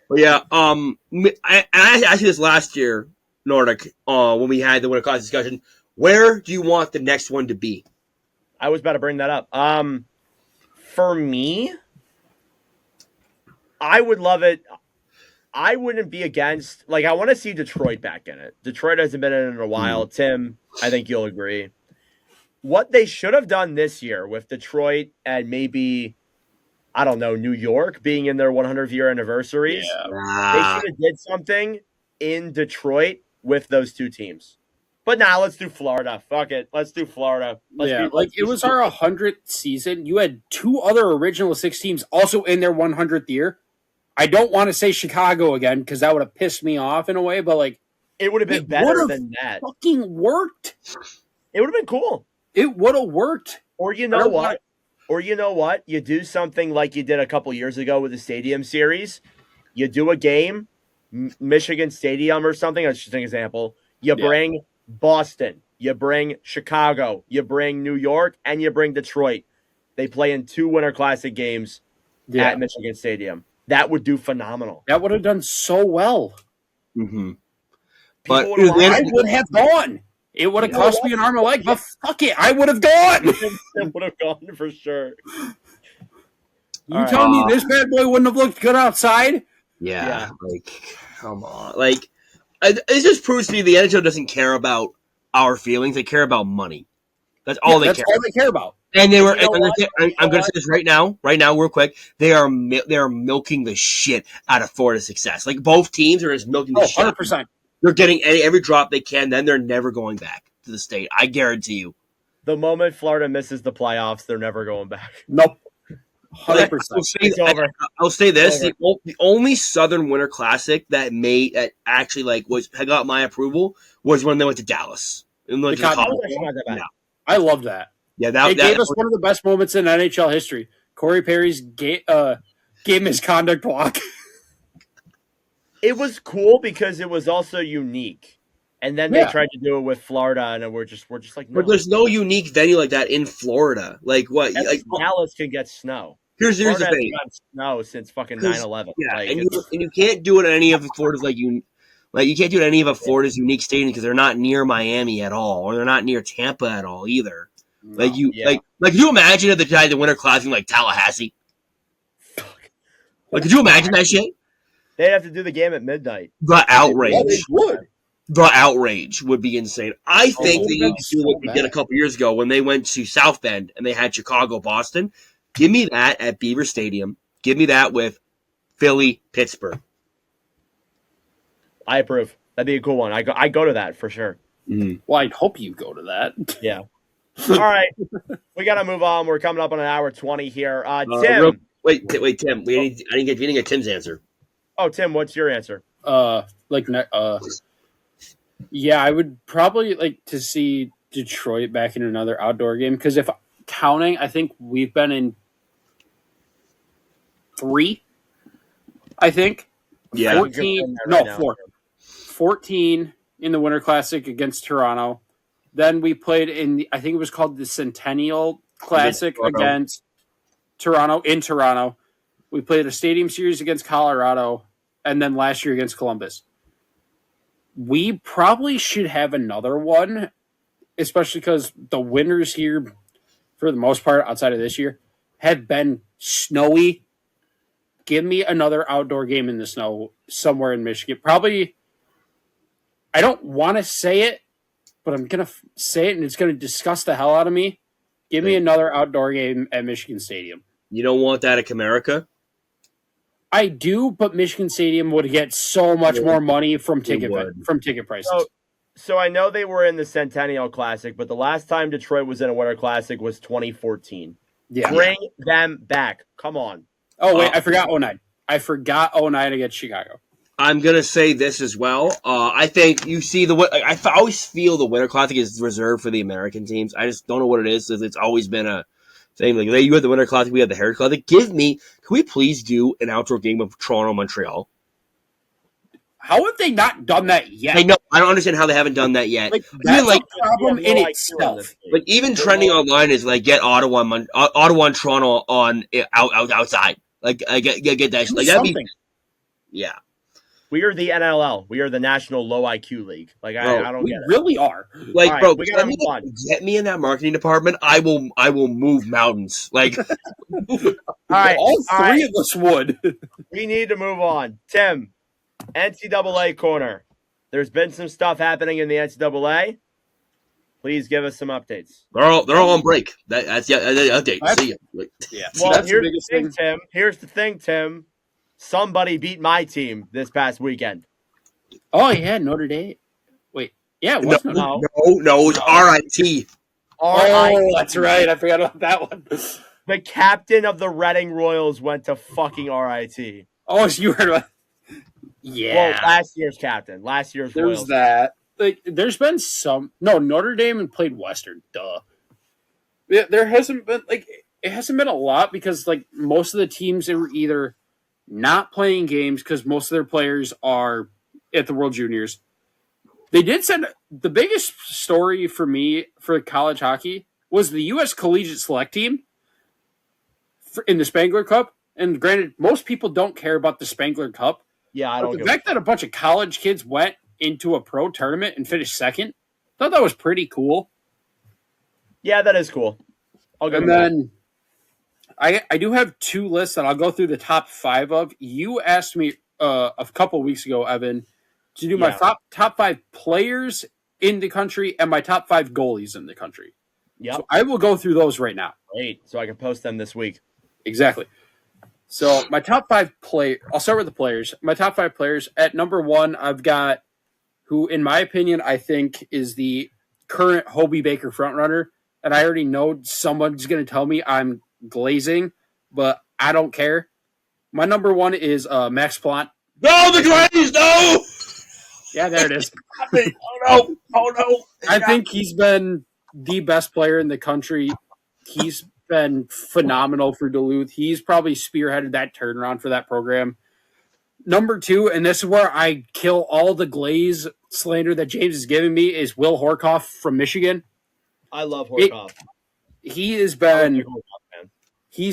But yeah, I asked you this last year, Nordic, when we had the winter class discussion. Where do you want the next one to be? I was about to bring that up. For me, I would love it. I wouldn't be against, like, I want to see Detroit back in it. Detroit hasn't been in it in a while. Tim, I think you'll agree. What they should have done this year with Detroit and maybe, I don't know, New York being in their 100th-year anniversaries, they should have did something in Detroit with those two teams. But now let's do Florida. Fuck it. Let's do Florida. It was our 100th season. You had two other original 6 teams also in their 100th year. I don't want to say Chicago again because that would have pissed me off in a way, but like it would have been better than that. Fucking worked. It would have been cool. It would have worked. Or you know what? You do something like you did a couple years ago with the Stadium Series. You do a game, Michigan Stadium or something. That's just an example. You bring Boston, you bring Chicago, you bring New York, and you bring Detroit. They play in 2 Winter Classic games at Michigan Stadium. That would do phenomenal. That would have done so well. Mm-hmm. People But would have I would have gone. It would have cost me an arm and a leg, but fuck it, I would have gone. It would have gone for sure. You telling me this bad boy wouldn't have looked good outside? Yeah. Like, come on. Like, it just proves to me the NHL doesn't care about our feelings. They care about money. That's all they care. That's all they care about. And they were. You know I'm going to say this right now, real quick. They are milking the shit out of Florida's success. Like both teams are just milking the shit. 100%. They're getting every drop they can. Then they're never going back to the state. I guarantee you. The moment Florida misses the playoffs, they're never going back. Nope. 100%. I'll say this: the only Southern Winter Classic that actually had got my approval was when they went to Dallas. I love that. Yeah, it gave us one of the best moments in NHL history. Corey Perry's game misconduct walk. It was cool because it was also unique. And then they tried to do it with Florida, and we're just like, no. But there's no unique venue like that in Florida. Like what? Like Dallas can get snow. Here's the thing. Florida has snow since fucking 9/11. Yeah, and you can't do it at any of Florida's you can't do it at any of Florida's unique stadiums because they're not near Miami at all, or they're not near Tampa at all either. No, could you imagine if they tried the Winter Classic in Tallahassee? Could you imagine that shit? They'd have to do the game at midnight. The outrage. Yeah, they would. The outrage would be insane. I think they need to do what we did a couple years ago when they went to South Bend and they had Chicago, Boston. Give me that at Beaver Stadium. Give me that with Philly, Pittsburgh. I approve. That'd be a cool one. I go to that for sure. Mm-hmm. Well, I'd hope you go to that. Yeah. All right. We got to move on. We're coming up on an hour 20 here. Tim. Wait, Tim. We didn't get Tim's answer. Oh, Tim, what's your answer? Yeah, I would probably like to see Detroit back in another outdoor game because if counting, I think we've been in 3. I think. Yeah. 14. No, 4. 14 in the Winter Classic against Toronto. Then we played I think it was called the Centennial Classic against Toronto in Toronto. We played a Stadium Series against Colorado, and then last year against Columbus. We probably should have another one, especially because the winters here, for the most part, outside of this year, have been snowy. Give me another outdoor game in the snow somewhere in Michigan. Probably, I don't want to say it, but I'm going to say it, and it's going to disgust the hell out of me. Give me another outdoor game at Michigan Stadium. You don't want that at Comerica? I do, but Michigan Stadium would get so much more money from ticket prices. So I know they were in the Centennial Classic, but the last time Detroit was in a Winter Classic was 2014. Yeah. Bring them back. Come on. Oh, wait, I forgot 09. I forgot 09 against Chicago. I'm going to say this as well. I think you see I always feel the Winter Classic is reserved for the American teams. I just don't know what it is. It's always been a thing. Like, you had the Winter Classic, we had the Heritage Classic. Can we please do an outdoor game of Toronto, Montreal? How have they not done that yet? I know. I don't understand how they haven't done that yet. That's a problem in itself. Like even trending online is get Ottawa and Toronto on outside. Like get that. Like that'd be. Yeah. We are the NLL. We are the National Low IQ League. Like I don't get it. We really are. Like, right, bro, we gotta move on. Get me in that marketing department. I will move mountains. Like, all right, all three of us would. We need to move on. Tim, NCAA Corner. There's been some stuff happening in the NCAA. Please give us some updates. They're all on break. That's the update. See you. Yeah. Well, here's the thing, Tim. Here's the thing, Tim. Somebody beat my team this past weekend. Oh, yeah, Notre Dame. Wait, yeah, it was no, it was RIT. Oh, that's right. I forgot about that one. The captain of the Reading Royals went to fucking RIT. Oh, so you heard about yeah. Well, last year's captain. Last year's There's Royals. that. Like, there's been some... No, Notre Dame played Western. Duh. Yeah, there hasn't been... it hasn't been a lot because, most of the teams, they were either not playing games because most of their players are at the World Juniors. They did send... The biggest story for me for college hockey was the U.S. Collegiate Select Team in the Spangler Cup. And granted, most people don't care about the Spangler Cup. Yeah, I But don't. the fact that a bunch of college kids went into a pro tournament and finished second, I thought that was pretty cool. Yeah, that is cool. I'll give And them then I do have two lists that I'll go through the top 5 of. You asked me a couple weeks ago, Evan, to do my top 5 players in the country and my top 5 goalies in the country. Yep. So I will go through those right now. Great. So I can post them this week. Exactly. So my top 5 I'll start with the players. My top 5 players. At number 1, I've got who, in my opinion, I think is the current Hobie Baker frontrunner. And I already know someone's going to tell me I'm glazing, but I don't care. My number 1 is Max Plant. No, the glaze, no! Yeah, there it is. Oh no! I think he's been the best player in the country. He's been phenomenal for Duluth. He's probably spearheaded that turnaround for that program. Number 2, and this is where I kill all the glaze slander that James is giving me, is Will Horkoff from Michigan. I love Horkoff. He's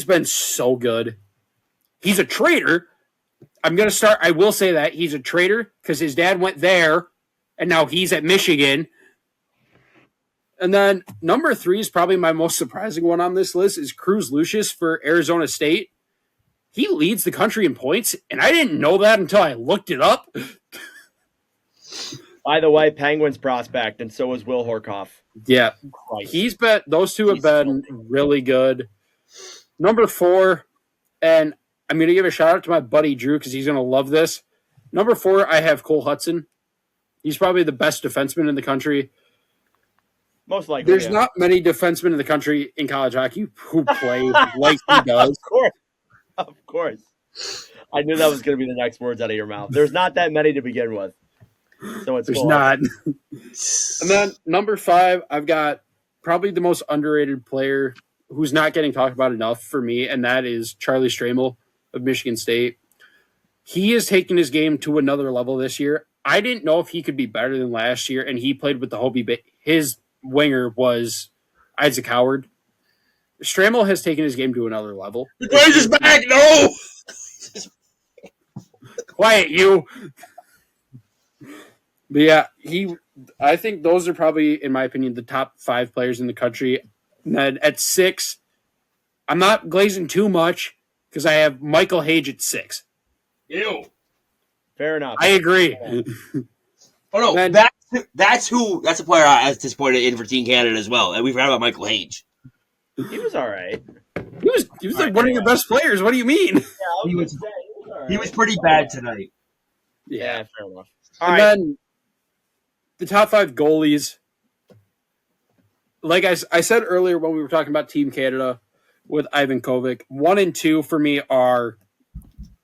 been so good. He's a traitor. I will say that he's a traitor because his dad went there and now he's at Michigan. And then number 3 is probably my most surprising one on this list is Cruz Lucius for Arizona State. He leads the country in points, and I didn't know that until I looked it up. By the way, Penguins prospect, and so is Will Horkoff. Yeah, those two have been really good. Number 4, and I'm going to give a shout out to my buddy Drew because he's going to love this. Number 4, I have Cole Hudson. He's probably the best defenseman in the country. Most likely. There's not many defensemen in the country in college hockey who play like he does. Of course. I knew that was going to be the next words out of your mouth. There's not that many to begin with. So it's There's cool. not. And then number 5, I've got probably the most underrated player who's not getting talked about enough for me, and that is Charlie Stramel of Michigan State. He has taken his game to another level this year. I didn't know if he could be better than last year, and he played with the Hobie. His winger was Isaac Howard. Stramel has taken his game to another level. The Glaze is back! No! Quiet, you! But yeah, I think those are probably, in my opinion, the top 5 players in the country. And then at 6, I'm not glazing too much because I have Michael Hage at 6. Ew. Fair enough. I agree. Oh no, that's a player I was disappointed in for Team Canada as well. And we forgot about Michael Hage. He was all right. He was like one of your best players. What do you mean? Yeah, he was pretty bad tonight. Yeah, fair enough. Then the top 5 goalies. Like I said earlier when we were talking about Team Canada with Ivan Kovic, 1 and 2 for me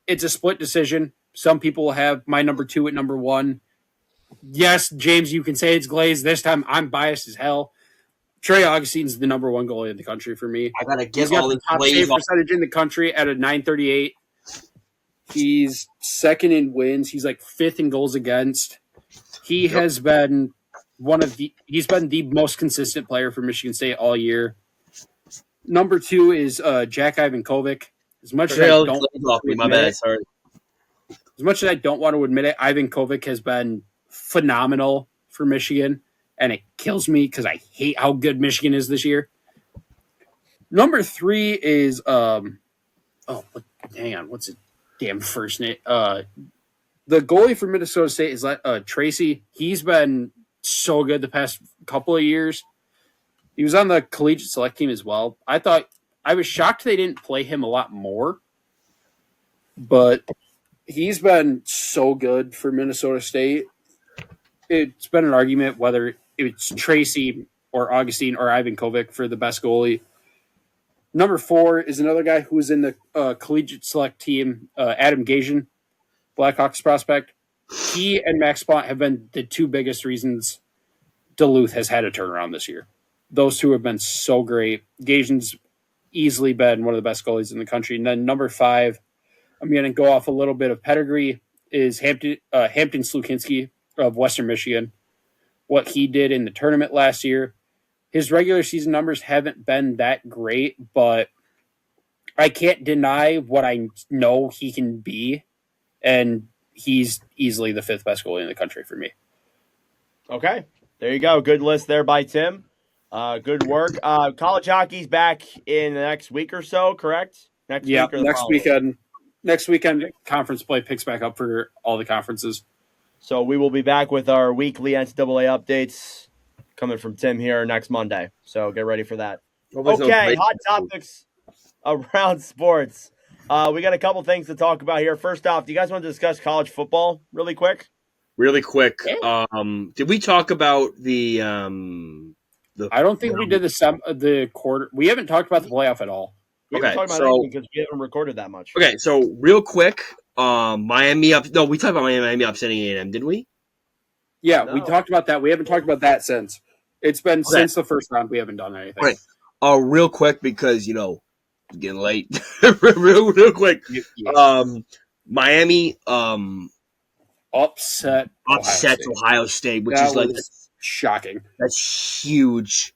it's a split decision. Some people will have my number 2 at number 1. Yes, James, you can say it's glazed. This time I'm biased as hell. Trey Augustine's the number 1 goalie in the country for me. I gotta He's give got all the the top glaze save percentage in the country at a .938. He's 2nd in wins. He's like 5th in goals against. He has been he's been the most consistent player for Michigan State all year. Number 2 is Jack Ivan Kovic. As much as I don't want to admit it, Ivan Kovic has been phenomenal for Michigan, and it kills me because I hate how good Michigan is this year. Number 3 is hang on, what's his damn first name? The goalie for Minnesota State is Tracy. He's been so good the past couple of years. He was on the collegiate select team as well. I was shocked they didn't play him a lot more, but he's been so good for Minnesota State. It's been an argument whether it's Tracy or Augustine or Ivan Kovic for the best goalie. Number 4 is another guy who was in the collegiate select team, Adam Gajan, Blackhawks prospect. He and Max Plant have been the 2 biggest reasons Duluth has had a turnaround this year. Those 2 have been so great. Gajan's easily been one of the best goalies in the country. And then number 5, I'm going to go off a little bit of pedigree, is Hampton Slukinski of Western Michigan. What he did in the tournament last year. His regular season numbers haven't been that great, but I can't deny what I know he can be, and he's easily the 5th best goalie in the country for me. Okay, there you go. Good list there by Tim. Good work. College hockey's back in the next week or so, correct? Next Yeah, week or the next following? weekend. Next weekend, conference play picks back up for all the conferences. So we will be back with our weekly NCAA updates coming from Tim here next Monday. So get ready for that. Okay, hot topics around sports. We got a couple things to talk about here. First off, do you guys want to discuss college football really quick? Really quick. Yeah. Did we talk about the I don't think we did the quarter. We haven't talked about the playoff at all. We haven't talked about anything because we haven't recorded that much. Okay, so real quick, Miami up. No, we talked about Miami upsetting A&M, didn't we? Yeah, No. we talked about that. We haven't talked about that since. It's been since the first round. We haven't done anything. Okay. Real quick because it's getting late. real quick. Yeah. Miami upset Ohio State, which that is like shocking. That's huge.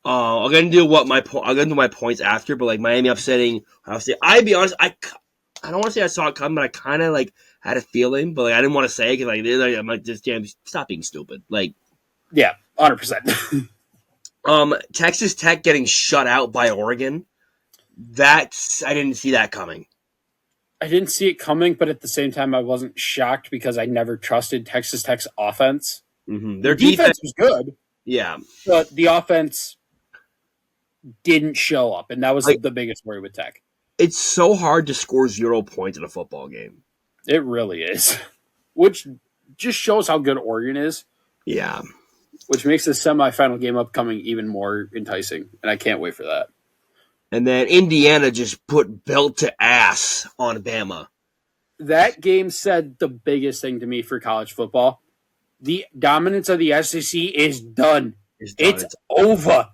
I'm gonna do my points after, but like Miami upsetting Ohio State. I'd be honest, I don't want to say I saw it coming, but I kind of like had a feeling, but like I didn't want to say it because I'm like, just damn, stop being stupid. Like, yeah, 100%. Texas Tech getting shut out by Oregon. I didn't see that coming. I didn't see it coming, but at the same time, I wasn't shocked because I never trusted Texas Tech's offense. Mm-hmm. Their defense was good. Yeah. But the offense didn't show up, and that was the biggest worry with Tech. It's so hard to score 0 points in a football game. It really is. Which just shows how good Oregon is. Yeah. Which makes the semifinal game upcoming even more enticing, and I can't wait for that. And then Indiana just put belt to ass on Bama. That game said the biggest thing to me for college football. The dominance of the SEC is done. It's over.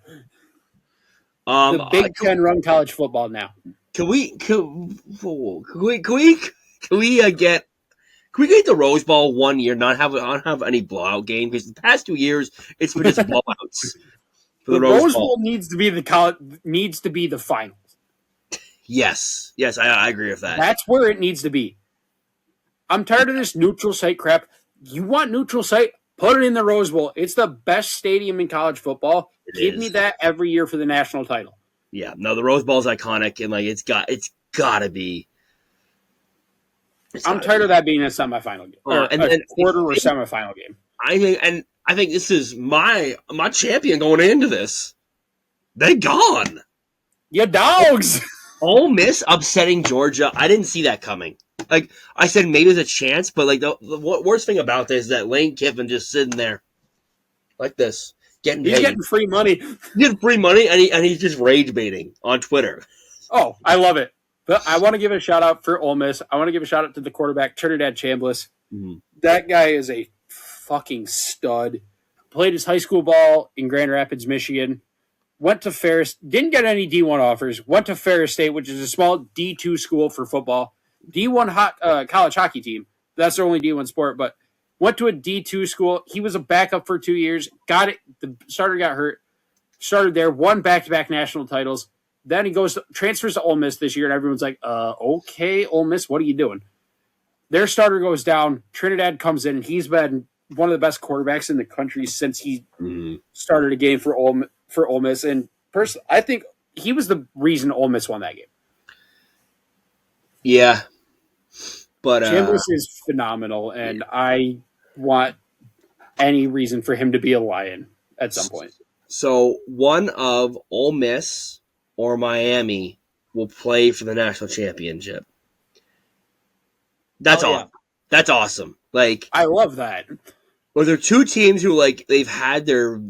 The Big Ten run college football now. Can we get the Rose Bowl 1 year, not have any blowout game? Because the past 2 years it's been just blowouts. The Rose Bowl needs to be the finals. Yes, I agree with that. That's where it needs to be. I'm tired of this neutral site crap. You want neutral site? Put it in the Rose Bowl. It's the best stadium in college football. Give me that every year for the national title. Yeah, no, the Rose Bowl is iconic, and like it's gotta be. I'm tired of that being a semifinal game, or a quarter or semifinal game. I think this is my champion going into this. They gone. You dogs. Ole Miss upsetting Georgia. I didn't see that coming. Like I said, maybe there's a chance, but like the worst thing about this is that Lane Kiffin just sitting there like this, He's getting free money. He's getting free money, and he's just rage baiting on Twitter. Oh, I love it. But I want to give a shout out for Ole Miss. I want to give a shout out to the quarterback, Trinidad Chambliss. Mm-hmm. That guy is a fucking stud. Played his high school ball in Grand Rapids, Michigan. Went to Ferris. Didn't get any D1 offers. Went to Ferris State, which is a small D2 school for football. D1 college hockey team. That's their only D1 sport, but went to a D2 school. He was a backup for 2 years. Got it. The starter got hurt. Started there. Won back-to-back national titles. Then he transfers to Ole Miss this year, and everyone's like, okay, Ole Miss, what are you doing? Their starter goes down. Trinidad comes in, and he's been one of the best quarterbacks in the country since he started a game for Ole Miss. And I think he was the reason Ole Miss won that game. Yeah. But Chambliss is phenomenal, and I want any reason for him to be a Lion at some point. So one of Ole Miss or Miami will play for the national championship. That's awesome. Yeah. That's awesome. Like I love that. Well, there are two teams who they've had their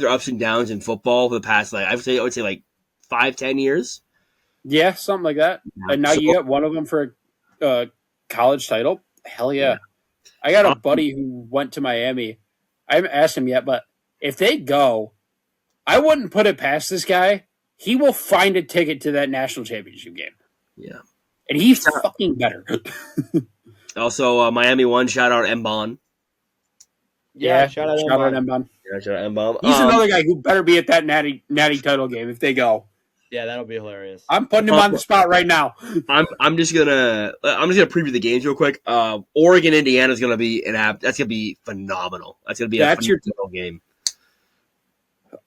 ups and downs in football for the past I would say 5-10 years. Yeah, something like that. Yeah. And now you get one of them for a college title. Hell yeah. I got a buddy who went to Miami. I haven't asked him yet, but if they go, I wouldn't put it past this guy. He will find a ticket to that national championship game. Yeah. And he's fucking better. Also, Miami won. Shout out Mbon. Yeah, shout out Mbon. Yeah, shout out Mbon. He's another guy who better be at that natty title game if they go. Yeah, that'll be hilarious. I'm putting him on the spot right now. I'm just gonna preview the games real quick. Oregon Indiana is gonna be that's gonna be phenomenal. That's gonna be a phenomenal game.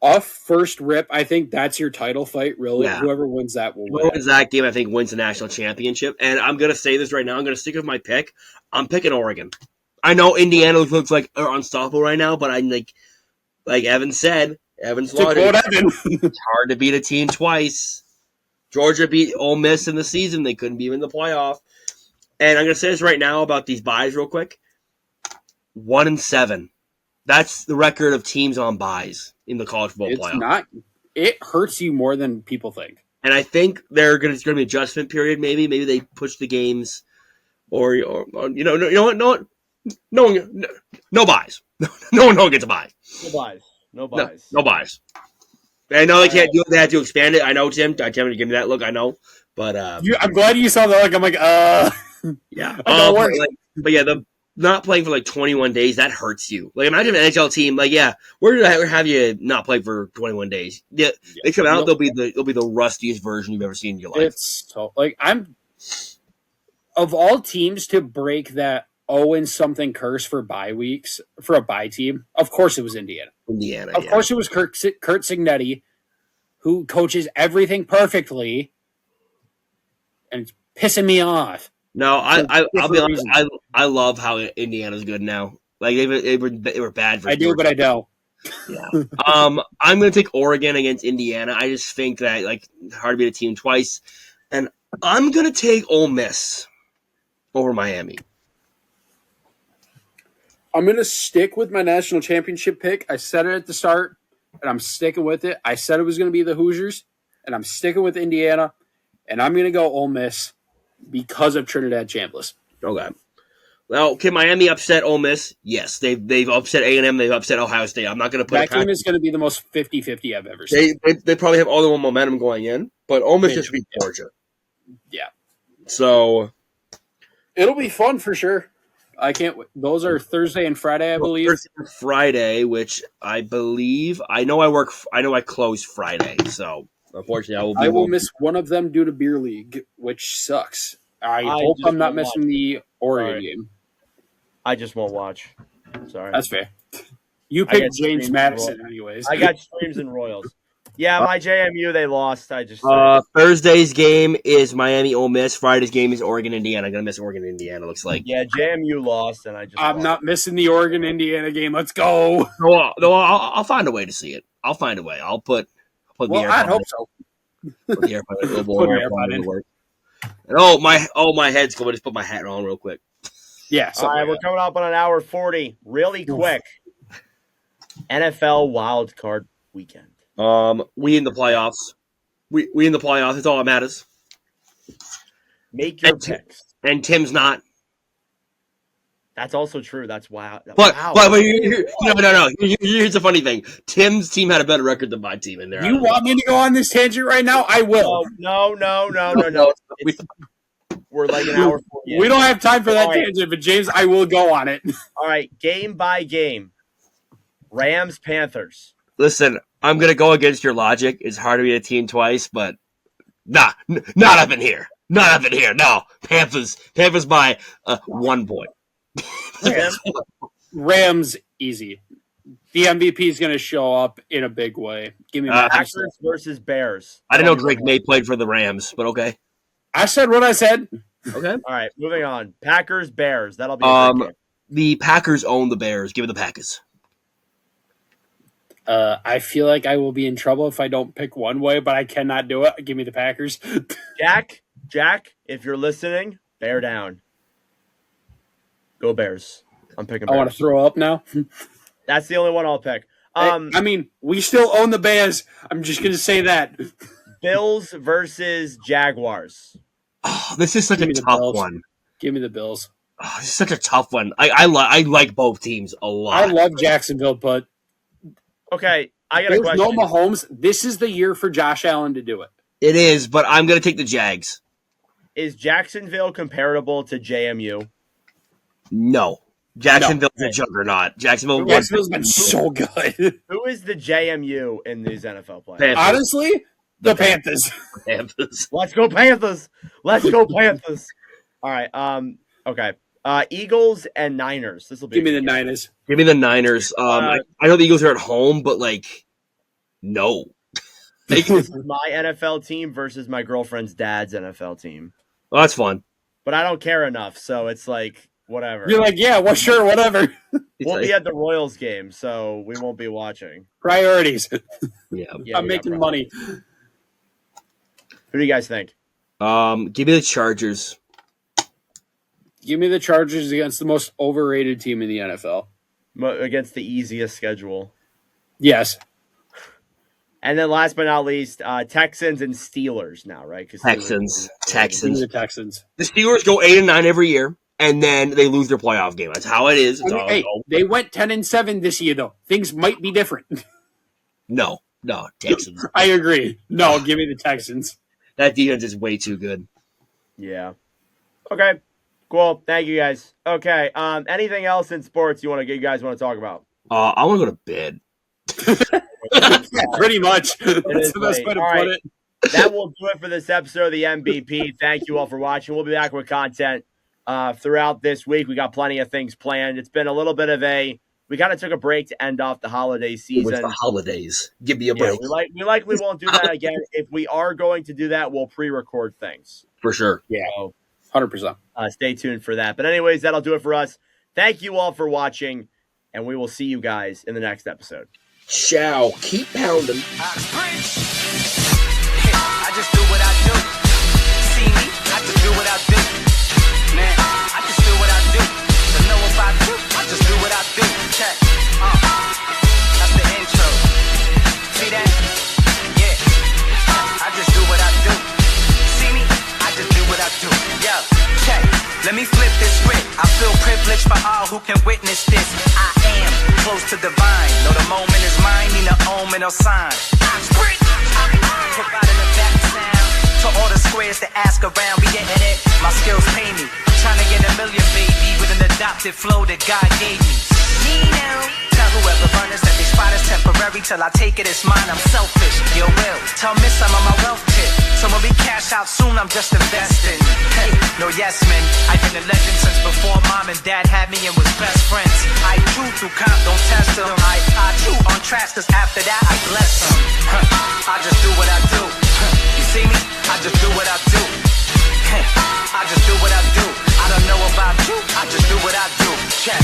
Off first rip, I think that's your title fight. Really, Yeah. Whoever wins that will win. Whoever wins that game, I think, wins the national championship. And I'm gonna say this right now. I'm gonna stick with my pick. I'm picking Oregon. I know Indiana looks like are unstoppable right now, but I'm like Evan said, Evan's logic. It's hard to beat a team twice. Georgia beat Ole Miss in the season. They couldn't beat them in the playoff. And I'm going to say this right now about these buys real quick. 1-7. That's the record of teams on buys in the college football playoff. It hurts you more than people think. And I think there's going to be an adjustment period. Maybe they push the games, or you know what? No buys. No one gets a buy. No buys. No buys. I know they can't do it. They have to expand it. I know, Tim. Tim, give me that look. I know, but I'm glad you saw that. I'm like, yeah. But yeah, the not playing for 21 days that hurts you. Imagine an NHL team. Where did I have you not play for 21 days? Yeah, they come out. They'll be the rustiest version you've ever seen in your life. It's so I'm of all teams to break that 0-something curse for bye weeks for a bye team. Of course, it was Indiana. Of course, it was Kurt Cignetti, who coaches everything perfectly, and it's pissing me off. No, I'll be honest. I love how Indiana's good now. They were bad for. I do, but I don't. Yeah. I'm going to take Oregon against Indiana. I just think that hard to beat a team twice, and I'm going to take Ole Miss over Miami. I'm going to stick with my national championship pick. I said it at the start, and I'm sticking with it. I said it was going to be the Hoosiers, and I'm sticking with Indiana, and I'm going to go Ole Miss because of Trinidad Chambliss. Okay. Well, can Miami upset Ole Miss? Yes. They've upset A&M. They've upset Ohio State. I'm not going to put that game is going to be the most 50-50 I've ever seen. They probably have all the momentum going in, but Ole Miss just beat Georgia. Yeah. So it'll be fun for sure. I can't. Those are Thursday and Friday, I believe. Thursday and Friday, which I believe I know I close Friday, so unfortunately I will miss one of them due to beer league, which sucks. I hope I'm not missing the Oregon game. I just won't watch. Sorry, that's fair. You picked James Madison, anyways. I got streams and Royals. Yeah, my JMU, they lost. I just Thursday's game is Miami Ole Miss. Friday's game is Oregon Indiana. I'm gonna miss Oregon Indiana. Looks like. Yeah, JMU lost, and I'm not missing the Oregon Indiana game. Let's go. No, I'll find a way to see it. I'll find a way. I'll put. I hope so. Put the AirPod in. Work. And my head's going. Just put my hat on real quick. Yeah. All right, we're coming up on an hour 40. Really quick. NFL wild card weekend. We in the playoffs. We in the playoffs. That's all that matters. Make your picks. And Tim's not. That's also true. That's wow. But no. Here's the funny thing. Tim's team had a better record than my team in there. You want me to go on this tangent right now? I will. No. We're like an hour 40. We don't have time for that tangent, but James, I will go on it. All right, game by game. Rams, Panthers. Listen, I'm going to go against your logic. It's hard to beat a team twice, but not up in here. Not up in here. No. Panthers by 1 point. Rams, easy. The MVP is going to show up in a big way. Give me Packers versus Bears. I didn't know Drake May played for the Rams, but okay. I said what I said. Okay. All right, moving on. Packers, Bears. That'll be a great game. The Packers own the Bears. Give it the Packers. I feel like I will be in trouble if I don't pick one way, but I cannot do it. Give me the Packers. Jack, if you're listening, bear down. Go Bears. I'm picking Bears. I want to throw up now. That's the only one I'll pick. I mean, we still own the Bears. I'm just going to say that. Bills versus Jaguars. Oh, this is such a tough one. Give me the Bills. Oh, this is such a tough one. I like both teams a lot. I love Jacksonville, but okay, I got a question. No Mahomes. This is the year for Josh Allen to do it. It is, but I'm going to take the Jags. Is Jacksonville comparable to JMU? No. Jacksonville's a juggernaut. Jacksonville's been so good. Who is the JMU in these NFL players? Honestly, The Panthers. Panthers. Let's go Panthers. Let's go Panthers. All right. Okay. Eagles and Niners. This will be. Give me the Niners. Give me the Niners. I know the Eagles are at home, but like, no. This is my NFL team versus my girlfriend's dad's NFL team. Well, that's fun. But I don't care enough, so it's like whatever. You're like, yeah, well, sure, whatever. We'll be at the Royals game, so we won't be watching. Priorities. Yeah, I'm making money. Who do you guys think? Give me the Chargers. Give me the Chargers against the most overrated team in the NFL. Against the easiest schedule. Yes. And then last but not least, Texans and Steelers now, right? Texans. Give me the Texans. The Steelers go 8-9 every year, and then they lose their playoff game. That's how it is. They went 10-7 this year, though. Things might be different. No, Texans. I agree. No, give me the Texans. That defense is way too good. Yeah. Okay. Cool. Thank you guys. Okay. Anything else in sports you guys want to talk about? I want to go to bed. Yeah, pretty much. That's the best way to put it. That will do it for this episode of the MVP. Thank you all for watching. We'll be back with content throughout this week. We got plenty of things planned. It's been a little bit of we kind of took a break to end off the holiday season. With the holidays. Give me a break. We likely won't do that again. If we are going to do that, we'll pre-record things. For sure. Yeah. So, 100%. Stay tuned for that. But anyways, that'll do it for us. Thank you all for watching, and we will see you guys in the next episode. Ciao. Keep pounding. I just do what I do. See me? I just do what I do. Man, I just do what I do. To know about you, I just do what I do. Check. That's the intro. See that? Yeah. I just do what I do. See me? I just do what I do. Yo, check. Let me flip this script. I feel privileged for all who can witness this. I am close to divine. Know the moment is mine, need an omen or sign. Providing a back sound to all the squares that ask around. Be getting it, my skills pay me. Trying to get a million, baby, with an adopted flow that God gave me. Tell whoever runners that they spot is temporary till I take it, it's mine. I'm selfish, you will. Tell Miss I'm on my wealth tip. So when we cash out soon, I'm just investing. No yes men, I've been a legend since before mom and dad had me and was best friends. I chew through comp, don't test them. I chew on tracks cause after that I bless them. I just do what I do. You see me? I just do what I do. I just do what I do. I don't know about you, I just do what I do. Check.